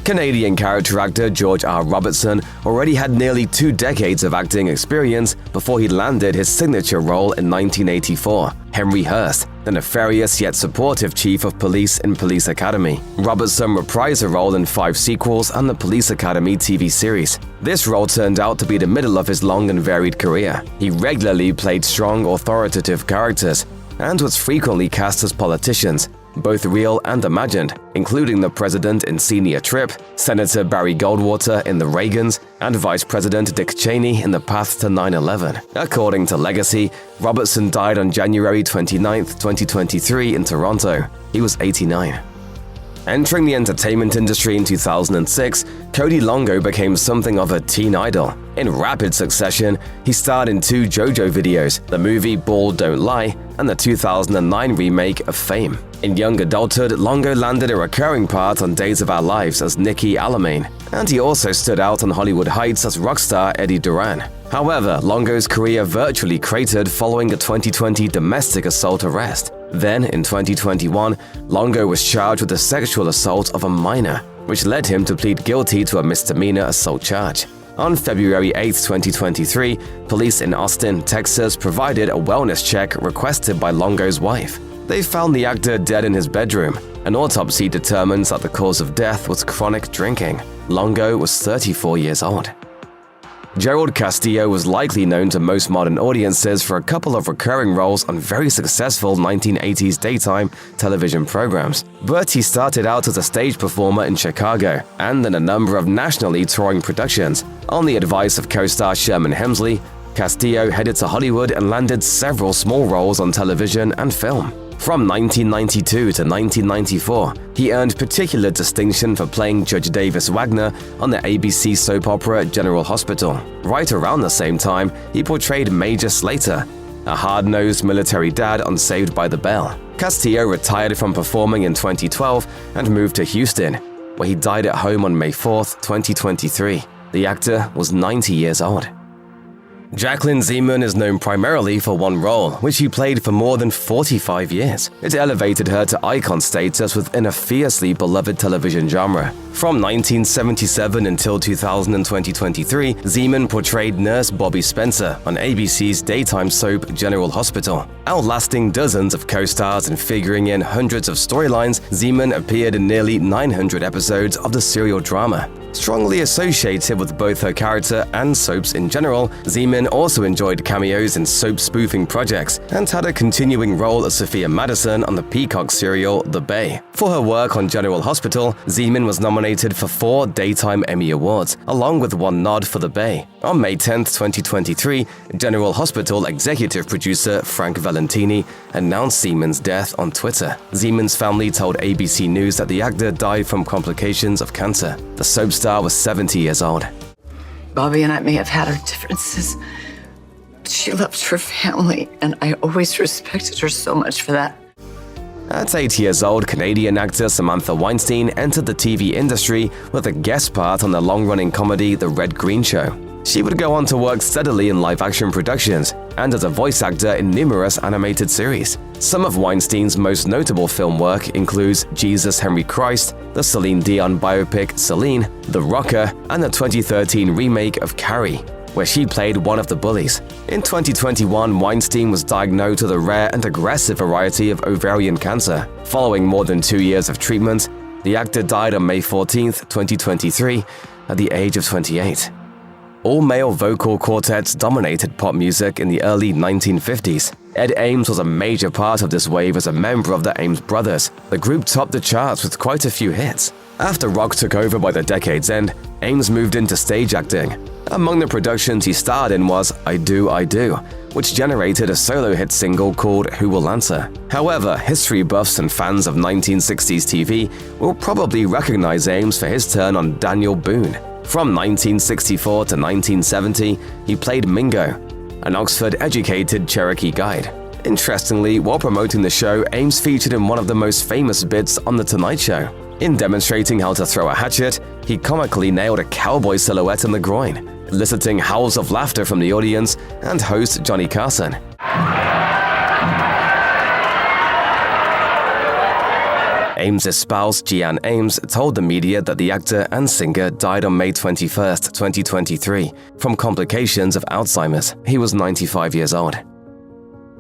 Canadian character actor George R. Robertson already had nearly 2 decades of acting experience before he landed his signature role in 1984, Henry Hurst, the nefarious yet supportive chief of police in Police Academy. Robertson reprised a role in 5 sequels and the Police Academy TV series. This role turned out to be the middle of his long and varied career. He regularly played strong, authoritative characters and was frequently cast as politicians, both real and imagined, including the president in Senior Trip, Senator Barry Goldwater in The Reagans, and Vice President Dick Cheney in The Path to 9/11. According to Legacy, Robertson died on January 29, 2023 in Toronto. He was 89. Entering the entertainment industry in 2006, Cody Longo became something of a teen idol. In rapid succession, he starred in 2 JoJo videos, the movie Ball Don't Lie and the 2009 remake of Fame. In young adulthood, Longo landed a recurring part on Days of Our Lives as Nicky Alamein, and he also stood out on Hollywood Heights as rock star Eddie Duran. However, Longo's career virtually cratered following a 2020 domestic assault arrest. Then, in 2021, Longo was charged with the sexual assault of a minor, which led him to plead guilty to a misdemeanor assault charge. On February 8, 2023, police in Austin, Texas provided a wellness check requested by Longo's wife. They found the actor dead in his bedroom. An autopsy determines that the cause of death was chronic drinking. Longo was 34 years old. Gerald Castillo was likely known to most modern audiences for a couple of recurring roles on very successful 1980s daytime television programs. But he started out as a stage performer in Chicago and in a number of nationally touring productions. On the advice of co-star Sherman Hemsley, Castillo headed to Hollywood and landed several small roles on television and film. From 1992 to 1994, he earned particular distinction for playing Judge Davis Wagner on the ABC soap opera General Hospital. Right around the same time, he portrayed Major Slater, a hard-nosed military dad on Saved by the Bell. Castillo retired from performing in 2012 and moved to Houston. where he died at home on May 4th, 2023. The actor was 90 years old. Jacklyn Zeman is known primarily for one role, which she played for more than 45 years. It elevated her to icon status within a fiercely beloved television genre. From 1977 until 2000 and 2023, Zeman portrayed Nurse Bobby Spencer on ABC's daytime soap General Hospital. Outlasting dozens of co-stars and figuring in hundreds of storylines, Zeman appeared in nearly 900 episodes of the serial drama. Strongly associated with both her character and soaps in general, Zeman also enjoyed cameos in soap spoofing projects and had a continuing role as Sophia Madison on the Peacock serial The Bay. For her work on General Hospital, Zeman was nominated for 4 Daytime Emmy Awards, along with 1 nod for The Bay. On May 10, 2023, General Hospital executive producer Frank Valentini announced Zeman's death on Twitter. Zeman's family told ABC News that the actor died from complications of cancer. The soap star was 70 years old. Bobby and I may have had our differences, but she loved her family, and I always respected her so much for that. At 8 years old, Canadian actor Samantha Weinstein entered the TV industry with a guest part on the long-running comedy The Red Green Show. She would go on to work steadily in live-action productions and as a voice actor in numerous animated series. Some of Weinstein's most notable film work includes Jesus Henry Christ, the Celine Dion biopic Celine, The Rocker, and the 2013 remake of Carrie, where she played one of the bullies. In 2021, Weinstein was diagnosed with a rare and aggressive variety of ovarian cancer. Following more than 2 years of treatment, the actor died on May 14, 2023, at the age of 28. All-male vocal quartets dominated pop music in the early 1950s. Ed Ames was a major part of this wave as a member of the Ames Brothers. The group topped the charts with quite a few hits. After rock took over by the decade's end, Ames moved into stage acting. Among the productions he starred in was I Do, I Do, which generated a solo hit single called Who Will Answer. However, history buffs and fans of 1960s TV will probably recognize Ames for his turn on Daniel Boone. From 1964 to 1970, he played Mingo, an Oxford-educated Cherokee guide. Interestingly, while promoting the show, Ames featured in one of the most famous bits on The Tonight Show. In demonstrating how to throw a hatchet, he comically nailed a cowboy silhouette in the groin, eliciting howls of laughter from the audience and host Johnny Carson. Ames's spouse, Jeanne Ames, told the media that the actor and singer died on May 21, 2023, from complications of Alzheimer's. He was 95 years old.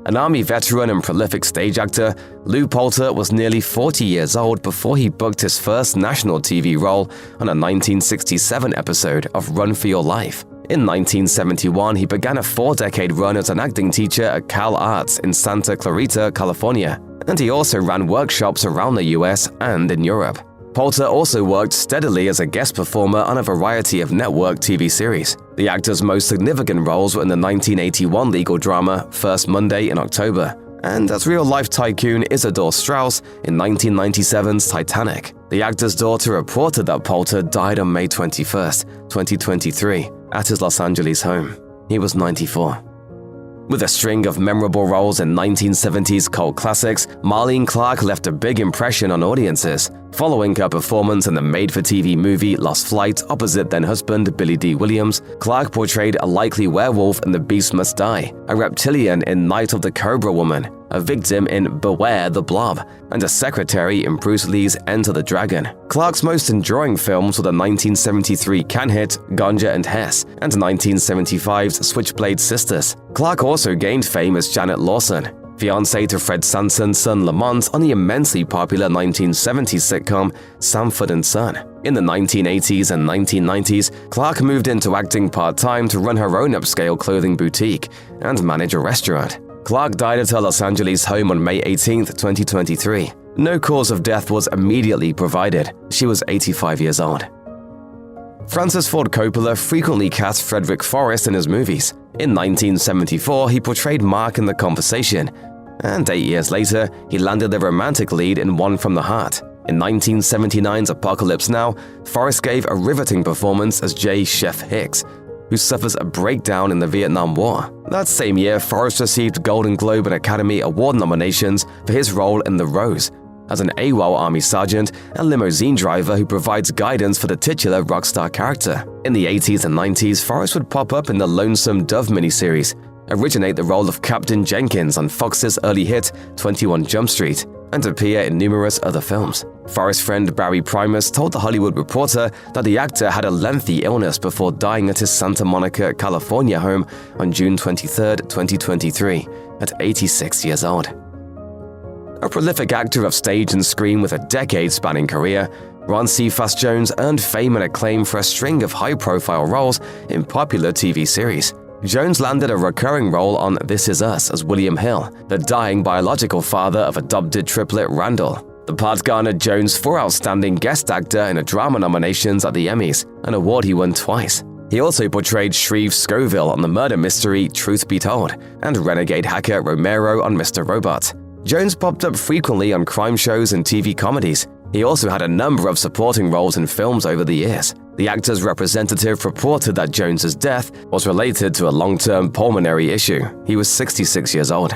An Army veteran and prolific stage actor, Lou Poulter was nearly 40 years old before he booked his first national TV role on a 1967 episode of Run for Your Life. In 1971, he began a 4-decade run as an acting teacher at Cal Arts in Santa Clarita, California, and he also ran workshops around the US and in Europe. Poulter also worked steadily as a guest performer on a variety of network TV series. The actor's most significant roles were in the 1981 legal drama First Monday in October, and as real-life tycoon Isidore Straus in 1997's Titanic. The actor's daughter reported that Poulter died on May 21, 2023, at his Los Angeles home. He was 94. With a string of memorable roles in 1970s cult classics, Marlene Clark left a big impression on audiences. Following her performance in the made-for-TV movie Lost Flight opposite then-husband Billy D. Williams, Clark portrayed a likely werewolf in The Beast Must Die, a reptilian in Night of the Cobra Woman, a victim in Beware the Blob, and a secretary in Bruce Lee's Enter the Dragon. Clark's most enduring films were the 1973 Cannes hit Ganja and Hess and 1975's Switchblade Sisters. Clark also gained fame as Janet Lawson, fiancée to Fred Sanson's son Lamont on the immensely popular 1970s sitcom Sanford & Son. In the 1980s and 1990s, Clark moved into acting part-time to run her own upscale clothing boutique and manage a restaurant. Clark died at her Los Angeles home on May 18, 2023. No cause of death was immediately provided. She was 85 years old. Francis Ford Coppola frequently cast Frederick Forrest in his movies. In 1974, he portrayed Mark in The Conversation, and 8 years later, he landed the romantic lead in One from the Heart. In 1979's Apocalypse Now, Forrest gave a riveting performance as J. Chef Hicks, who suffers a breakdown in the Vietnam War. That same year, Forrest received Golden Globe and Academy Award nominations for his role in The Rose, as an AWOL Army sergeant and limousine driver who provides guidance for the titular rock star character. In the 80s and 90s, Forrest would pop up in the Lonesome Dove miniseries, originate the role of Captain Jenkins on Fox's early hit 21 Jump Street, and appear in numerous other films. Forrest's friend Barry Primus told The Hollywood Reporter that the actor had a lengthy illness before dying at his Santa Monica, California home on June 23, 2023, at 86 years old. A prolific actor of stage and screen with a decade-spanning career, Ron Cephas Jones earned fame and acclaim for a string of high-profile roles in popular TV series. Jones landed a recurring role on This Is Us as William Hill, the dying biological father of adopted triplet Randall. The part garnered Jones 4 Outstanding Guest Actor in a Drama nominations at the Emmys, an award he won twice. He also portrayed Shreve Scoville on the murder mystery Truth Be Told, and renegade hacker Romero on Mr. Robot. Jones popped up frequently on crime shows and TV comedies. He also had a number of supporting roles in films over the years. The actor's representative reported that Jones's death was related to a long-term pulmonary issue. He was 66 years old.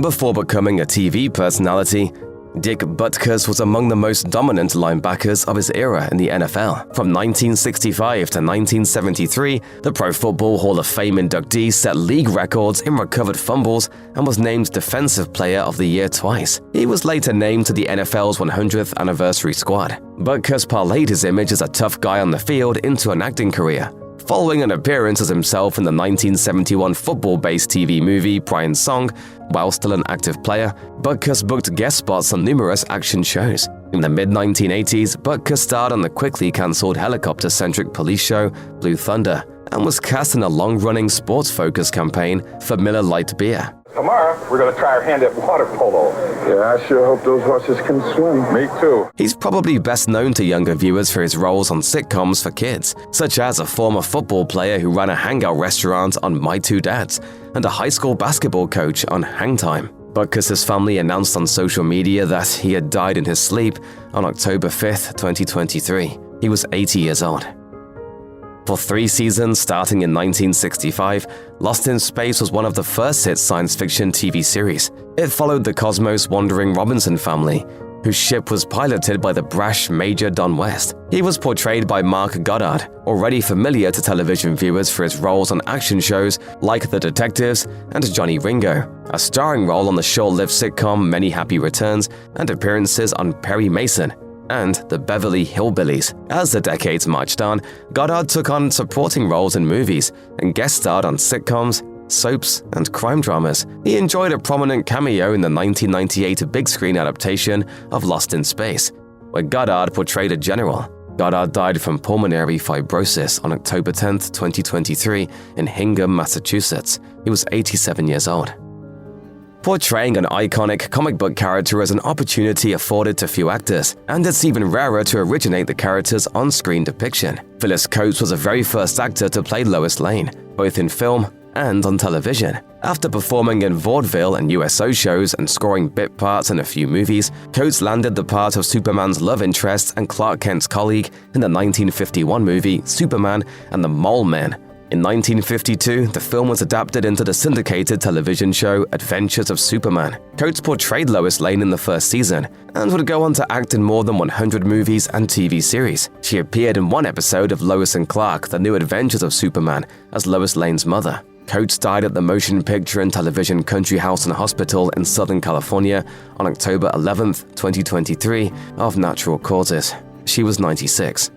Before becoming a TV personality, Dick Butkus was among the most dominant linebackers of his era in the NFL. From 1965 to 1973, the Pro Football Hall of Fame inductee set league records in recovered fumbles and was named Defensive Player of the Year twice. He was later named to the NFL's 100th anniversary squad. Butkus parlayed his image as a tough guy on the field into an acting career. Following an appearance as himself in the 1971 football-based TV movie Brian's Song, while still an active player, Butkus booked guest spots on numerous action shows. In the mid-1980s, Butkus starred on the quickly cancelled helicopter-centric police show Blue Thunder and was cast in a long-running sports-focused campaign for Miller Lite beer. Tomorrow, we're going to try our hand at water polo. Yeah, I sure hope those horses can swim. Me too. He's probably best known to younger viewers for his roles on sitcoms for kids, such as a former football player who ran a hangout restaurant on My Two Dads and a high school basketball coach on Hang Time. Butkus' family announced on social media that he had died in his sleep on October 5, 2023. He was 80 years old. For 3 seasons starting in 1965, Lost in Space was one of the first hit science fiction TV series. It followed the Cosmos wandering Robinson family, whose ship was piloted by the brash Major Don West. He was portrayed by Mark Goddard, already familiar to television viewers for his roles on action shows like The Detectives and Johnny Ringo, a starring role on the short-lived sitcom Many Happy Returns, and appearances on Perry Mason and the Beverly Hillbillies. As the decades marched on, Goddard took on supporting roles in movies and guest starred on sitcoms, soaps, and crime dramas. He enjoyed a prominent cameo in the 1998 big screen adaptation of Lost in Space, where Goddard portrayed a general. Goddard died from pulmonary fibrosis on October 10, 2023 in Hingham, Massachusetts. He was 87 years old. Portraying an iconic comic book character is an opportunity afforded to few actors, and it's even rarer to originate the character's on-screen depiction. Phyllis Coates was the very first actor to play Lois Lane, both in film and on television. After performing in vaudeville and USO shows and scoring bit parts in a few movies, Coates landed the part of Superman's love interest and Clark Kent's colleague in the 1951 movie Superman and the Mole Men. In 1952, the film was adapted into the syndicated television show Adventures of Superman. Coates portrayed Lois Lane in the first season and would go on to act in more than 100 movies and TV series. She appeared in one episode of Lois and Clark: The New Adventures of Superman as Lois Lane's mother. Coates died at the motion picture and television Country House and Hospital in Southern California on October 11, 2023, of natural causes. She was 96.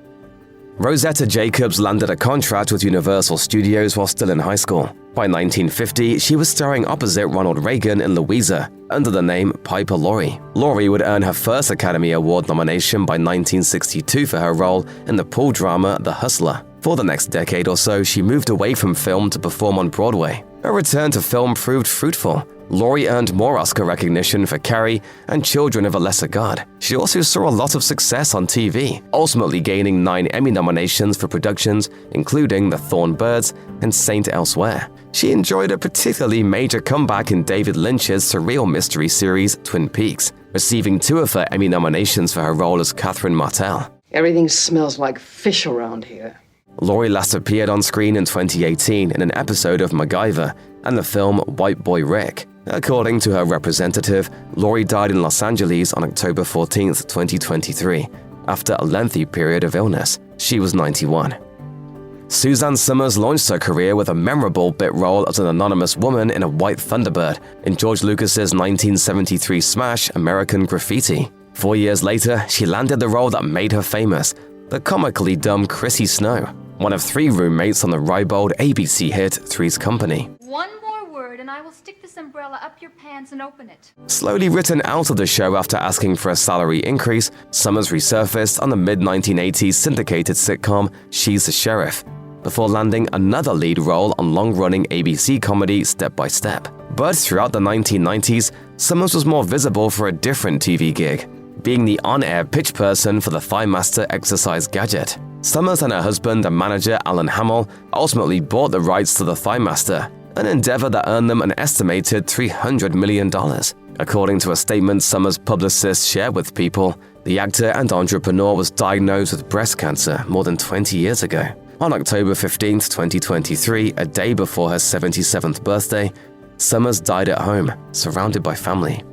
Rosetta Jacobs landed a contract with Universal Studios while still in high school. By 1950, she was starring opposite Ronald Reagan in Louisa under the name Piper Laurie. Laurie would earn her first Academy Award nomination by 1962 for her role in the pool drama The Hustler. For the next decade or so, she moved away from film to perform on Broadway. Her return to film proved fruitful. Laurie earned more Oscar recognition for Carrie and Children of a Lesser God. She also saw a lot of success on TV, ultimately gaining 9 Emmy nominations for productions, including The Thorn Birds and Saint Elsewhere. She enjoyed a particularly major comeback in David Lynch's surreal mystery series Twin Peaks, receiving 2 of her Emmy nominations for her role as Catherine Martell. Everything smells like fish around here. Laurie last appeared on screen in 2018 in an episode of MacGyver and the film White Boy Rick. According to her representative, Laurie died in Los Angeles on October 14, 2023, after a lengthy period of illness. She was 91. Suzanne Somers launched her career with a memorable bit role as an anonymous woman in A White Thunderbird in George Lucas's 1973 smash American Graffiti. 4 years later, she landed the role that made her famous, the comically dumb Chrissy Snow, one of 3 roommates on the ribald ABC hit Three's Company. One more word and I will stick this umbrella up your pants and open it. Slowly written out of the show after asking for a salary increase, Somers resurfaced on the mid-1980s syndicated sitcom She's the Sheriff, before landing another lead role on long-running ABC comedy Step by Step. But throughout the 1990s, Somers was more visible for a different TV gig, being the on-air pitch person for the Thighmaster exercise gadget. Somers and her husband and manager Alan Hamill ultimately bought the rights to the Thighmaster, an endeavor that earned them an estimated $300 million. According to a statement Somers' publicist shared with People, the actor and entrepreneur was diagnosed with breast cancer more than 20 years ago. On October 15, 2023, a day before her 77th birthday, Somers died at home, surrounded by family.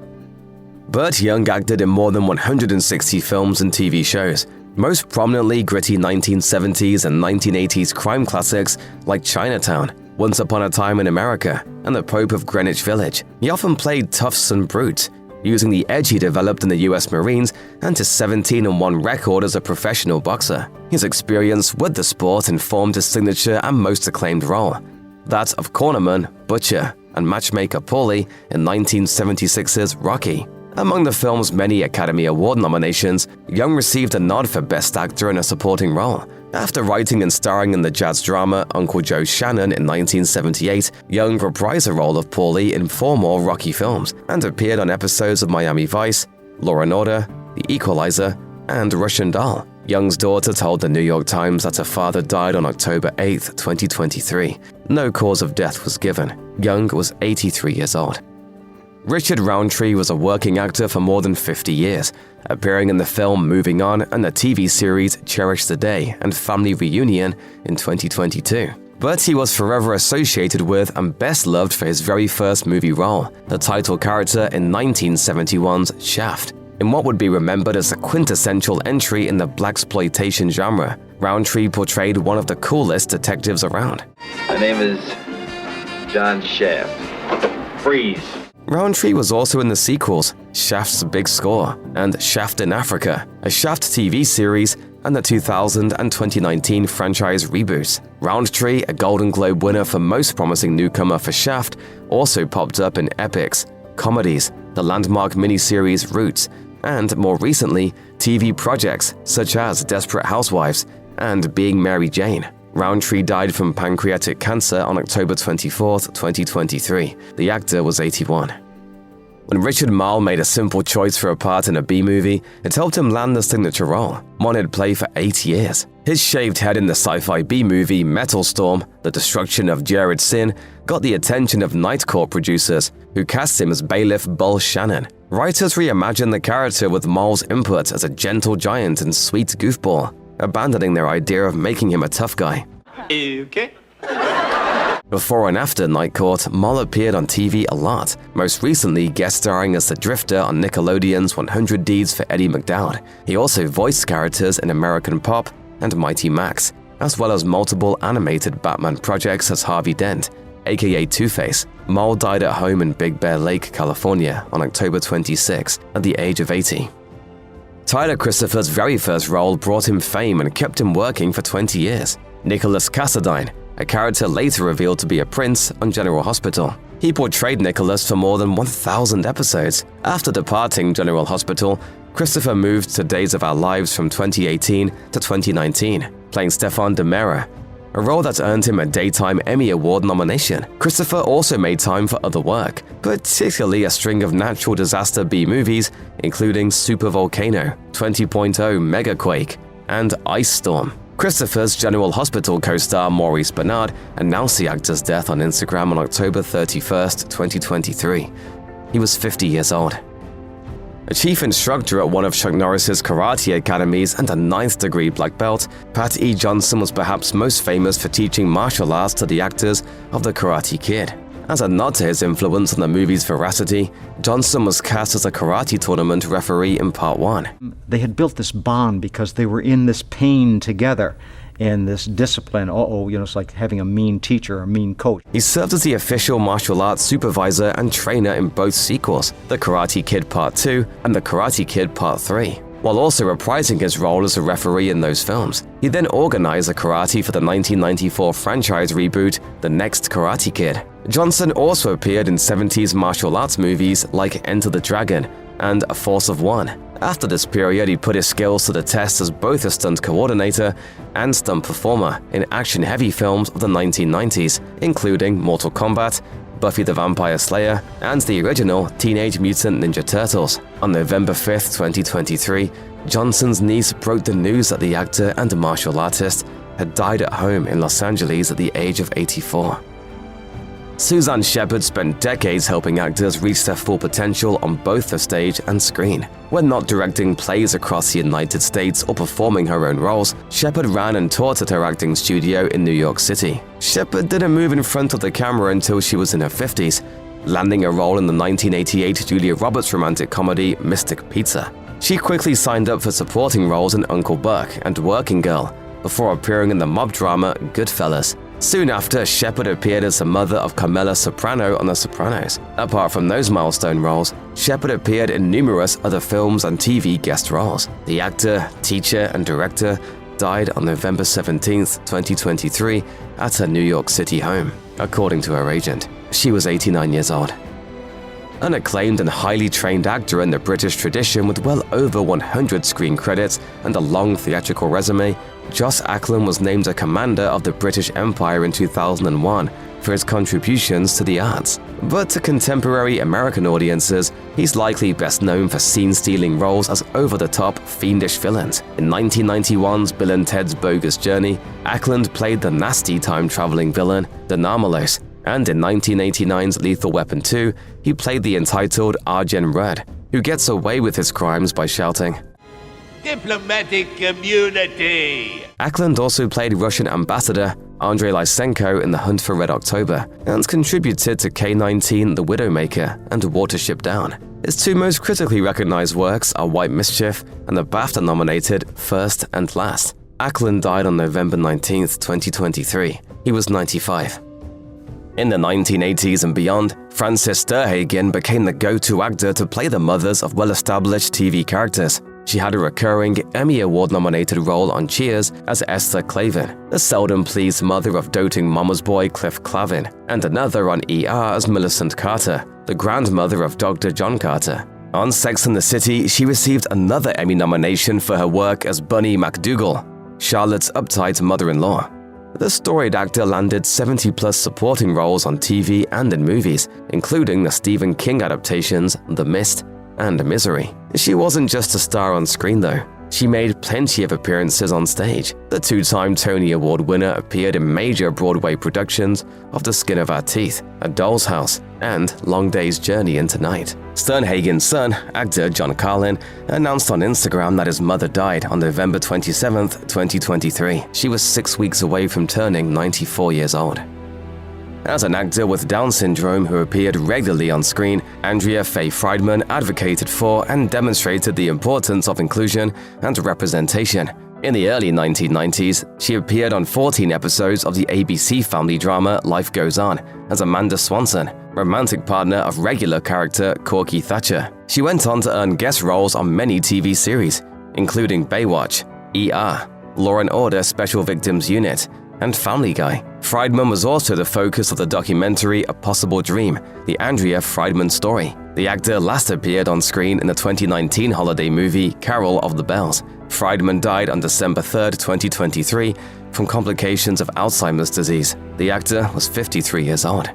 Burt Young acted in more than 160 films and TV shows, most prominently gritty 1970s and 1980s crime classics like Chinatown, Once Upon a Time in America, and The Pope of Greenwich Village. He often played tough son brute, using the edge he developed in the US Marines and his 17-1 record as a professional boxer. His experience with the sport informed his signature and most acclaimed role, that of cornerman, butcher, and matchmaker Paulie in 1976's Rocky. Among the film's many Academy Award nominations, Young received a nod for Best Actor in a Supporting Role. After writing and starring in the jazz drama Uncle Joe Shannon in 1978, Young reprised the role of Paulie in 4 more Rocky films and appeared on episodes of Miami Vice, Law & Order, The Equalizer, and Russian Doll. Young's daughter told the New York Times that her father died on October 8, 2023. No cause of death was given. Young was 83 years old. Richard Roundtree was a working actor for more than 50 years, appearing in the film Moving On and the TV series Cherish the Day and Family Reunion in 2022. But he was forever associated with and best loved for his very first movie role, the title character in 1971's Shaft. In what would be remembered as a quintessential entry in the blaxploitation genre, Roundtree portrayed one of the coolest detectives around. My name is John Shaft. Freeze. Roundtree was also in the sequels, Shaft's Big Score and Shaft in Africa, a Shaft TV series, and the 2000 and 2019 franchise reboots. Roundtree, a Golden Globe winner for Most Promising Newcomer for Shaft, also popped up in epics, comedies, the landmark miniseries Roots, and more recently, TV projects such as Desperate Housewives and Being Mary Jane. Roundtree died from pancreatic cancer on October 24, 2023. The actor was 81. When Richard Marle made a simple choice for a part in a B-movie, it helped him land the signature role, one he'd play for 8 years. His shaved head in the sci-fi B-movie Metal Storm, The Destruction of Jared Sin, got the attention of Night Court producers, who cast him as bailiff Bull Shannon. Writers reimagined the character with Marle's input as a gentle giant and sweet goofball, abandoning their idea of making him a tough guy. Okay. Before and after Night Court, Marle appeared on TV a lot, most recently guest starring as the Drifter on Nickelodeon's 100 Deeds for Eddie McDowd. He also voiced characters in American Pop and Mighty Max, as well as multiple animated Batman projects as Harvey Dent, aka Two-Face. Marle died at home in Big Bear Lake, California on October 26 at the age of 80. Tyler Christopher's very first role brought him fame and kept him working for 20 years. Nicholas Cassadine, a character later revealed to be a prince on General Hospital. He portrayed Nicholas for more than 1,000 episodes. After departing General Hospital, Christopher moved to Days of Our Lives from 2018 to 2019, playing Stefan DeMera, a role that earned him a Daytime Emmy Award nomination. Christopher also made time for other work, particularly a string of natural disaster B-movies, including Super Volcano, 20.0 Megaquake, and Ice Storm. Christopher's General Hospital co-star Maurice Bernard announced the actor's death on Instagram on October 31, 2023. He was 50 years old. A chief instructor at one of Chuck Norris's karate academies and a 9th-degree black belt, Pat E. Johnson was perhaps most famous for teaching martial arts to the actors of The Karate Kid. As a nod to his influence on the movie's veracity, Johnson was cast as a karate tournament referee in Part 1. They had built this bond because they were in this pain together. In this discipline, it's like having a mean teacher or a mean coach. He served as the official martial arts supervisor and trainer in both sequels, The Karate Kid Part 2 and The Karate Kid Part 3. While also reprising his role as a referee in those films, he then organized the karate for the 1994 franchise reboot, The Next Karate Kid. Johnson also appeared in 70s martial arts movies like Enter the Dragon and A Force of One. After this period, he put his skills to the test as both a stunt coordinator and stunt performer in action-heavy films of the 1990s, including Mortal Kombat, Buffy the Vampire Slayer, and the original Teenage Mutant Ninja Turtles. On November 5, 2023, Johnson's niece broke the news that the actor and martial artist had died at home in Los Angeles at the age of 84. Suzanne Shepard spent decades helping actors reach their full potential on both the stage and screen. When not directing plays across the United States or performing her own roles, Shepard ran and taught at her acting studio in New York City. Shepard didn't move in front of the camera until she was in her 50s, landing a role in the 1988 Julia Roberts romantic comedy Mystic Pizza. She quickly signed up for supporting roles in Uncle Buck and Working Girl, before appearing in the mob drama Goodfellas. Soon after, Shepard appeared as the mother of Carmela Soprano on The Sopranos. Apart from those milestone roles, Shepard appeared in numerous other films and TV guest roles. The actor, teacher, and director died on November 17, 2023, at her New York City home, according to her agent. She was 89 years old. An acclaimed and highly trained actor in the British tradition with well over 100 screen credits and a long theatrical resume, Joss Ackland was named a Commander of the British Empire in 2001 for his contributions to the arts. But to contemporary American audiences, he's likely best known for scene-stealing roles as over-the-top, fiendish villains. In 1991's Bill and Ted's Bogus Journey, Ackland played the nasty time-traveling villain, the Narmalos, and in 1989's Lethal Weapon 2, he played the entitled Arjen Rudd, who gets away with his crimes by shouting, "Diplomatic community!" Ackland also played Russian ambassador Andrei Lysenko in The Hunt for Red October and contributed to K-19 The Widowmaker and Watership Down. His two most critically recognized works are White Mischief and the BAFTA-nominated First and Last. Ackland died on November 19, 2023. He was 95. In the 1980s and beyond, Frances Sternhagen became the go-to actor to play the mothers of well-established TV characters. She had a recurring Emmy Award-nominated role on Cheers as Esther Clavin, the seldom-pleased mother of doting mama's boy Cliff Clavin, and another on ER as Millicent Carter, the grandmother of Dr. John Carter. On Sex and the City, she received another Emmy nomination for her work as Bunny MacDougal, Charlotte's uptight mother-in-law. The storied actor landed 70-plus supporting roles on TV and in movies, including the Stephen King adaptations The Mist and Misery. She wasn't just a star on screen though. She made plenty of appearances on stage. The two-time Tony Award winner appeared in major Broadway productions of The Skin of Our Teeth, A Doll's House, and Long Day's Journey into Night. Sternhagen's son, actor John Carlin, announced on Instagram that his mother died on November 27, 2023. She was 6 weeks away from turning 94 years old. As an actor with Down syndrome who appeared regularly on screen, Andrea Faye Friedman advocated for and demonstrated the importance of inclusion and representation. In the early 1990s, she appeared on 14 episodes of the ABC family drama Life Goes On as Amanda Swanson, romantic partner of regular character Corky Thatcher. She went on to earn guest roles on many TV series, including Baywatch, ER, Law & Order Special Victims Unit, and Family Guy. Friedman was also the focus of the documentary A Possible Dream, the Andrea Friedman story. The actor last appeared on screen in the 2019 holiday movie Carol of the Bells. Friedman died on December 3, 2023, from complications of Alzheimer's disease. The actor was 53 years old.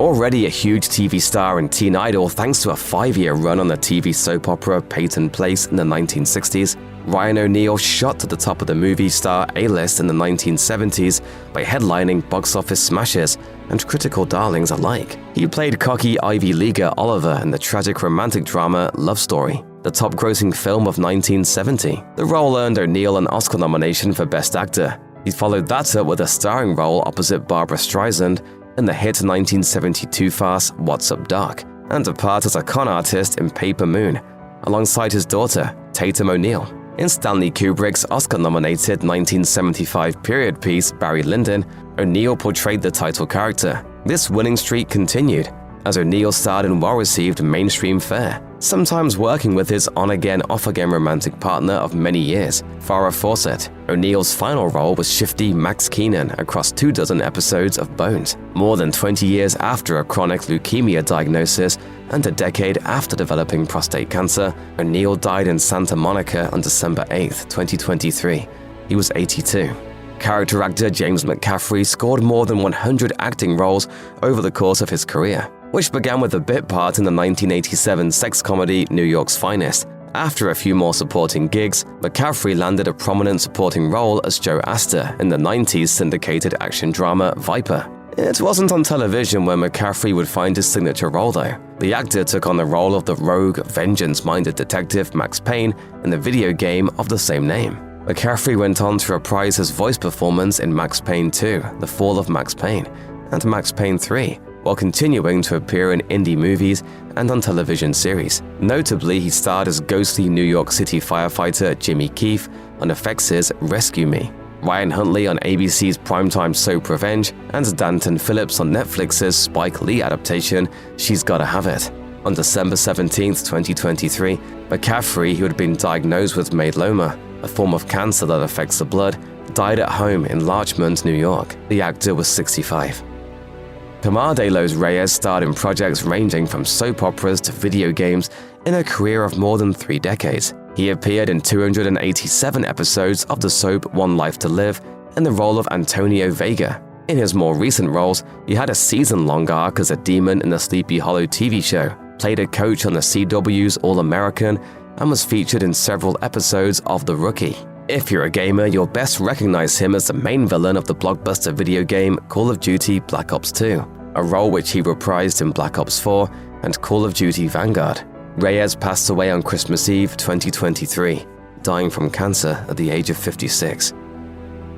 Already a huge TV star in Teen Idol thanks to a 5-year run on the TV soap opera Peyton Place in the 1960s, Ryan O'Neal shot to the top of the movie star A-list in the 1970s by headlining box office smashes and critical darlings alike. He played cocky Ivy Leaguer Oliver in the tragic romantic drama Love Story, the top-grossing film of 1970. The role earned O'Neal an Oscar nomination for Best Actor. He followed that up with a starring role opposite Barbra Streisand in the hit 1972 farce What's Up Doc, and a part as a con artist in Paper Moon, alongside his daughter, Tatum O'Neal. In Stanley Kubrick's Oscar-nominated 1975 period piece Barry Lyndon, O'Neal portrayed the title character. This winning streak continued, as O'Neal starred in well-received mainstream fare, sometimes working with his on-again, off-again romantic partner of many years, Farrah Fawcett. O'Neal's final role was shifty Max Keenan across 24 episodes of Bones. More than 20 years after a chronic leukemia diagnosis and a decade after developing prostate cancer, O'Neal died in Santa Monica on December 8, 2023. He was 82. Character actor James McCaffrey scored more than 100 acting roles over the course of his career, which began with a bit part in the 1987 sex comedy New York's Finest. After a few more supporting gigs, McCaffrey landed a prominent supporting role as Joe Astor in the 90s syndicated action drama Viper. It wasn't on television where McCaffrey would find his signature role though. The actor took on the role of the rogue, vengeance-minded detective Max Payne in the video game of the same name. McCaffrey went on to reprise his voice performance in Max Payne 2, The Fall of Max Payne, and Max Payne 3, while continuing to appear in indie movies and on television series. Notably, he starred as ghostly New York City firefighter Jimmy Keefe on FX's Rescue Me, Ryan Huntley on ABC's primetime soap Revenge, and Danton Phillips on Netflix's Spike Lee adaptation She's Gotta Have It. On December 17, 2023, McCaffrey, who had been diagnosed with myeloma, a form of cancer that affects the blood, died at home in Larchmont, New York. The actor was 65. Camar de los Reyes starred in projects ranging from soap operas to video games in a career of more than 3 decades. He appeared in 287 episodes of the soap One Life to Live in the role of Antonio Vega. In his more recent roles, he had a season-long arc as a demon in the Sleepy Hollow TV show, played a coach on the CW's All-American, and was featured in several episodes of The Rookie. If you're a gamer, you'll best recognize him as the main villain of the blockbuster video game Call of Duty Black Ops 2, a role which he reprised in Black Ops 4 and Call of Duty Vanguard. Reyes passed away on Christmas Eve 2023, dying from cancer at the age of 56.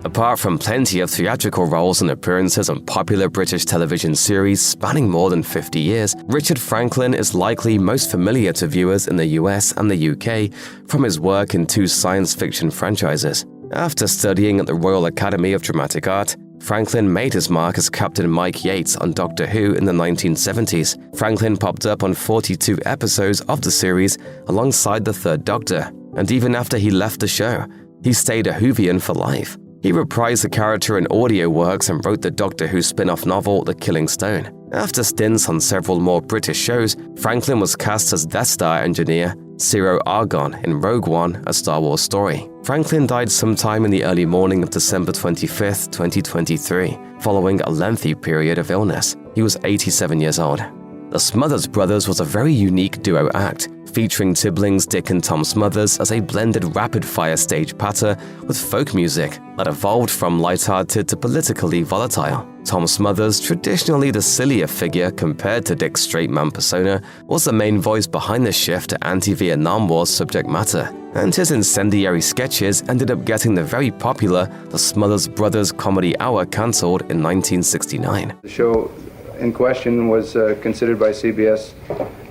Apart from plenty of theatrical roles and appearances on popular British television series spanning more than 50 years, Richard Franklin is likely most familiar to viewers in the US and the UK from his work in 2 science fiction franchises. After studying at the Royal Academy of Dramatic Art, Franklin made his mark as Captain Mike Yates on Doctor Who in the 1970s. Franklin popped up on 42 episodes of the series alongside the Third Doctor, and even after he left the show, he stayed a Whovian for life. He reprised the character in audio works and wrote the Doctor Who spin-off novel The Killing Stone. After stints on several more British shows, Franklin was cast as Death Star engineer Ciro Argon in Rogue One, A Star Wars Story. Franklin died sometime in the early morning of December 25, 2023, following a lengthy period of illness. He was 87 years old. The Smothers Brothers was a very unique duo act, featuring siblings Dick and Tom Smothers as a blended rapid-fire stage patter with folk music that evolved from lighthearted to politically volatile. Tom Smothers, traditionally the sillier figure compared to Dick's straight man persona, was the main voice behind the shift to anti-Vietnam War subject matter, and his incendiary sketches ended up getting the very popular The Smothers Brothers Comedy Hour cancelled in 1969. The show in question was considered by CBS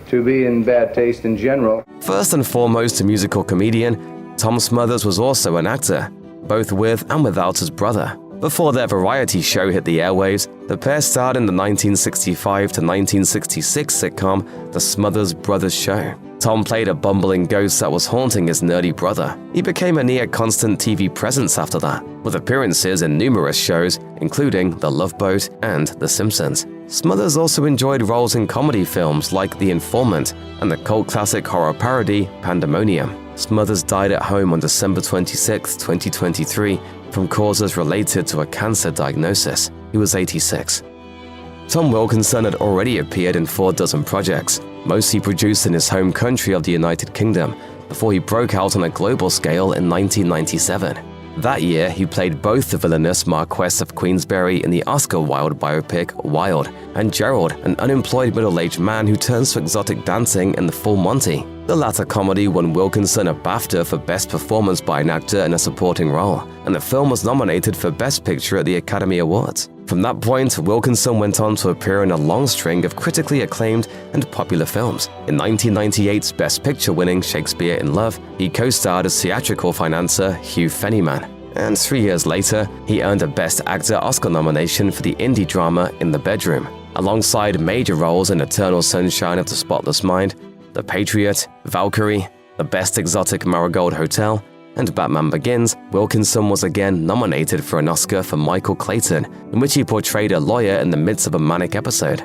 to be in bad taste in general. First and foremost a musical comedian, Tom Smothers was also an actor, both with and without his brother. Before their variety show hit the airwaves, the pair starred in the 1965 to 1966 sitcom The Smothers Brothers Show. Tom played a bumbling ghost that was haunting his nerdy brother. He became a near-constant TV presence after that, with appearances in numerous shows, including The Love Boat and The Simpsons. Smothers also enjoyed roles in comedy films like The Informant and the cult classic horror parody Pandemonium. Smothers died at home on December 26, 2023, from causes related to a cancer diagnosis. He was 86. Tom Wilkinson had already appeared in 4 dozen projects, mostly produced in his home country of the United Kingdom, before he broke out on a global scale in 1997. That year, he played both the villainous Marquess of Queensberry in the Oscar Wilde biopic Wild, and Gerald, an unemployed middle-aged man who turns to exotic dancing in The Full Monty. The latter comedy won Wilkinson a BAFTA for Best Performance by an Actor in a Supporting Role, and the film was nominated for Best Picture at the Academy Awards. From that point, Wilkinson went on to appear in a long string of critically acclaimed and popular films. In 1998's Best Picture-winning Shakespeare in Love, he co-starred as theatrical financier Hugh Fennyman. And 3 years later, he earned a Best Actor Oscar nomination for the indie drama In the Bedroom, alongside major roles in Eternal Sunshine of the Spotless Mind, The Patriot, Valkyrie, The Best Exotic Marigold Hotel, and Batman Begins. Wilkinson was again nominated for an Oscar for Michael Clayton, in which he portrayed a lawyer in the midst of a manic episode.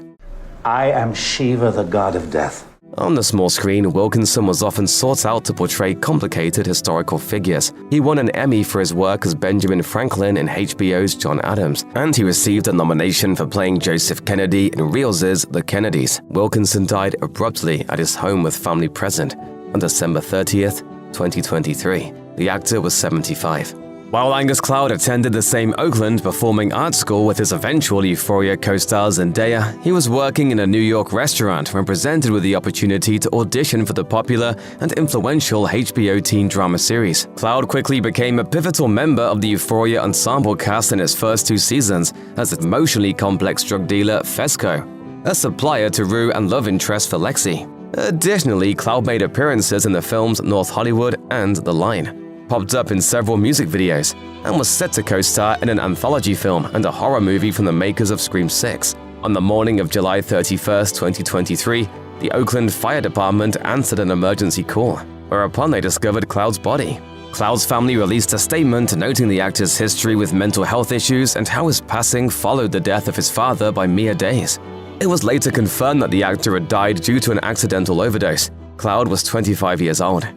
I am Shiva, the god of death. On the small screen, Wilkinson was often sought out to portray complicated historical figures. He won an Emmy for his work as Benjamin Franklin in HBO's John Adams, and he received a nomination for playing Joseph Kennedy in Reels's The Kennedys. Wilkinson died abruptly at his home with family present on December 30th, 2023. The actor was 75. While Angus Cloud attended the same Oakland Performing Arts School with his eventual Euphoria co-star Zendaya, he was working in a New York restaurant when presented with the opportunity to audition for the popular and influential HBO teen drama series. Cloud quickly became a pivotal member of the Euphoria ensemble cast in its first 2 seasons as the emotionally complex drug dealer Fesco, a supplier to Rue and love interest for Lexi. Additionally, Cloud made appearances in the films North Hollywood and The Line, popped up in several music videos, and was set to co-star in an anthology film and a horror movie from the makers of Scream 6. On the morning of July 31st, 2023, the Oakland Fire Department answered an emergency call, whereupon they discovered Cloud's body. Cloud's family released a statement noting the actor's history with mental health issues and how his passing followed the death of his father by mere days. It was later confirmed that the actor had died due to an accidental overdose. Cloud was 25 years old.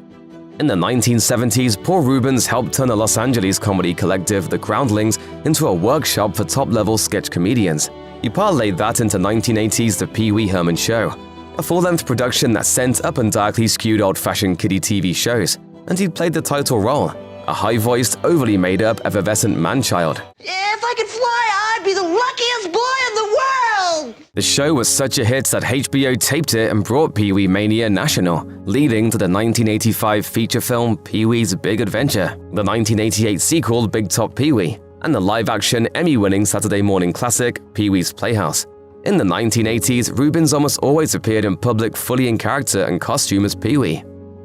In the 1970s, Paul Reubens helped turn the Los Angeles comedy collective The Groundlings into a workshop for top-level sketch comedians. He parlayed that into 1980's The Pee Wee Herman Show, a full-length production that sent up and darkly skewed old-fashioned kiddie TV shows, and he played the title role, a high-voiced, overly made-up, effervescent man-child. If I could fly, I'd be the luckiest boy in the world! The show was such a hit that HBO taped it and brought Pee Wee Mania national, leading to the 1985 feature film Pee Wee's Big Adventure, the 1988 sequel Big Top Pee Wee, and the live-action Emmy-winning Saturday morning classic Pee Wee's Playhouse. In the 1980s, Reubens almost always appeared in public fully in character and costume as Pee Wee,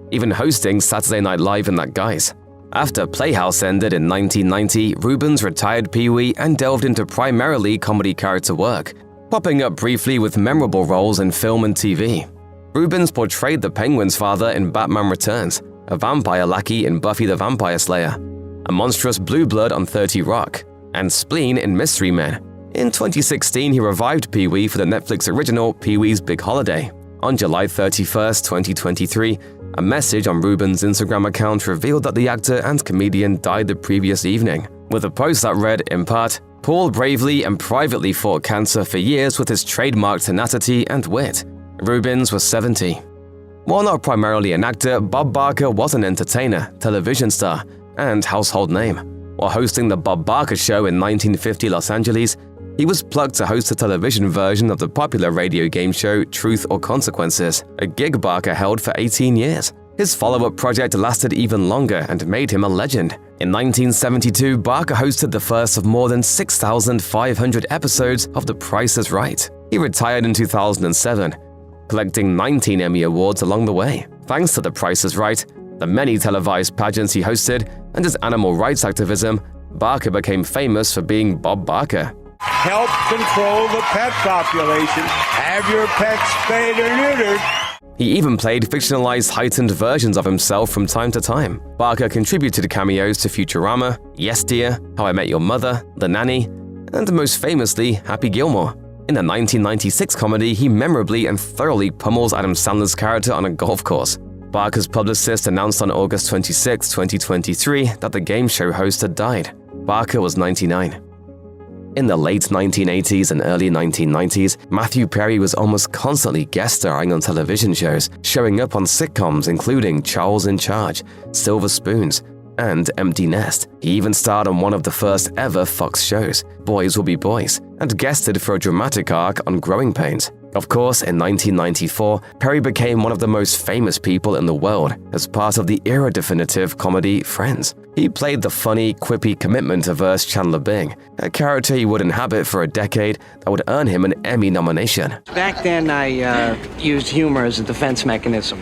even hosting Saturday Night Live in that guise. After Playhouse ended in 1990, Reubens retired Pee Wee and delved into primarily comedy character work, popping up briefly with memorable roles in film and TV. Reubens portrayed the Penguin's father in Batman Returns, a vampire lackey in Buffy the Vampire Slayer, a monstrous blue blood on 30 Rock, and Spleen in Mystery Men. In 2016, he revived Pee Wee for the Netflix original Pee Wee's Big Holiday. On July 31st, 2023, a message on Reubens' Instagram account revealed that the actor and comedian died the previous evening, with a post that read, in part, "Paul bravely and privately fought cancer for years with his trademark tenacity and wit. Reubens was 70. While not primarily an actor, Bob Barker was an entertainer, television star, and household name. While hosting The Bob Barker Show in 1950 Los Angeles, he was plucked to host a television version of the popular radio game show Truth or Consequences, a gig Barker held for 18 years. His follow-up project lasted even longer and made him a legend. In 1972, Barker hosted the first of more than 6,500 episodes of The Price is Right. He retired in 2007, collecting 19 Emmy Awards along the way. Thanks to The Price is Right, the many televised pageants he hosted, and his animal rights activism, Barker became famous for being Bob Barker. Help control the pet population. Have your pets spayed or neutered. He even played fictionalized heightened versions of himself from time to time. Barker contributed cameos to Futurama, Yes Dear, How I Met Your Mother, The Nanny, and most famously, Happy Gilmore. In the 1996 comedy, he memorably and thoroughly pummels Adam Sandler's character on a golf course. Barker's publicist announced on August 26, 2023 that the game show host had died. Barker was 99. In the late 1980s and early 1990s, Matthew Perry was almost constantly guest starring on television shows, showing up on sitcoms including Charles in Charge, Silver Spoons, and Empty Nest. He even starred on one of the first ever Fox shows, Boys Will Be Boys, and guested for a dramatic arc on Growing Pains. Of course, in 1994, Perry became one of the most famous people in the world as part of the era-definitive comedy Friends. He played the funny, quippy, commitment-averse Chandler Bing, a character he would inhabit for a decade that would earn him an Emmy nomination. Back then, I used humor as a defense mechanism.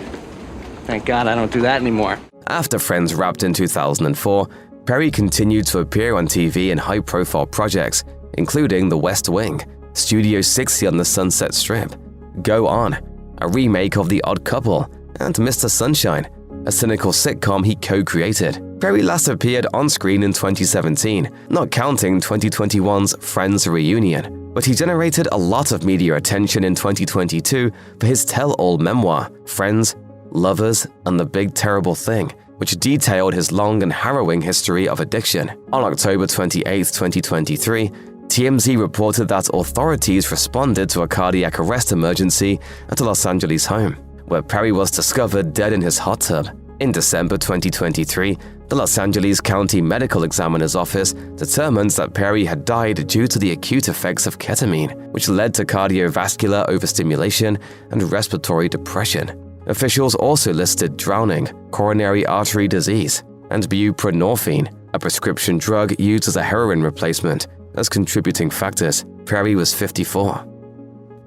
Thank God I don't do that anymore. After Friends wrapped in 2004, Perry continued to appear on TV in high-profile projects, including The West Wing, Studio 60 on the Sunset Strip, Go On, a remake of The Odd Couple, and Mr. Sunshine, a cynical sitcom he co-created. Perry last appeared on screen in 2017, not counting 2021's Friends Reunion, but he generated a lot of media attention in 2022 for his tell-all memoir, Friends, Lovers, and the Big Terrible Thing, which detailed his long and harrowing history of addiction. On October 28, 2023, TMZ reported that authorities responded to a cardiac arrest emergency at a Los Angeles home, where Perry was discovered dead in his hot tub. In December 2023, the Los Angeles County Medical Examiner's Office determined that Perry had died due to the acute effects of ketamine, which led to cardiovascular overstimulation and respiratory depression. Officials also listed drowning, coronary artery disease, and buprenorphine, a prescription drug used as a heroin replacement, as contributing factors. Perry was 54.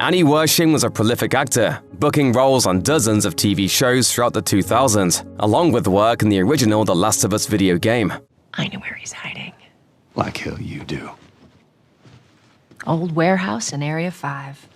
Annie Wersching was a prolific actor, booking roles on dozens of TV shows throughout the 2000s, along with work in the original The Last of Us video game. I know where he's hiding. Like hell you do. Old warehouse in Area 5.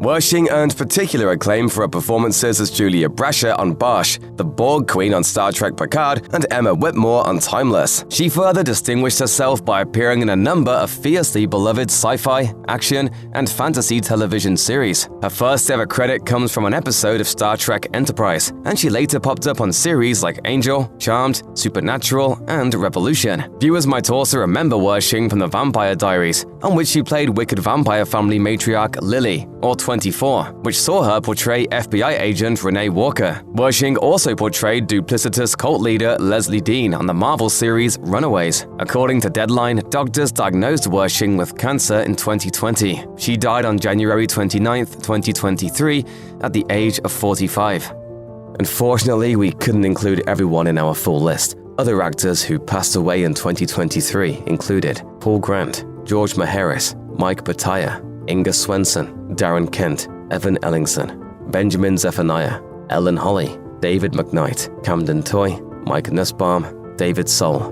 Wersching earned particular acclaim for her performances as Julia Brasher on Bosch, the Borg Queen on Star Trek Picard, and Emma Whitmore on Timeless. She further distinguished herself by appearing in a number of fiercely beloved sci-fi, action, and fantasy television series. Her first ever credit comes from an episode of Star Trek Enterprise, and she later popped up on series like Angel, Charmed, Supernatural, and Revolution. Viewers might also remember Wersching from The Vampire Diaries, on which she played wicked vampire family matriarch Lily, or 24, which saw her portray FBI agent Renee Walker. Wersching also portrayed duplicitous cult leader Leslie Dean on the Marvel series Runaways. According to Deadline, doctors diagnosed Wersching with cancer in 2020. She died on January 29, 2023, at the age of 45. Unfortunately, we couldn't include everyone in our full list. Other actors who passed away in 2023 included Paul Grant, George Maharis, Mike Bataya, Inga Swenson, Darren Kent, Evan Ellingson, Benjamin Zephaniah, Ellen Holly, David McKnight, Camden Toy, Mike Nussbaum, David Soul,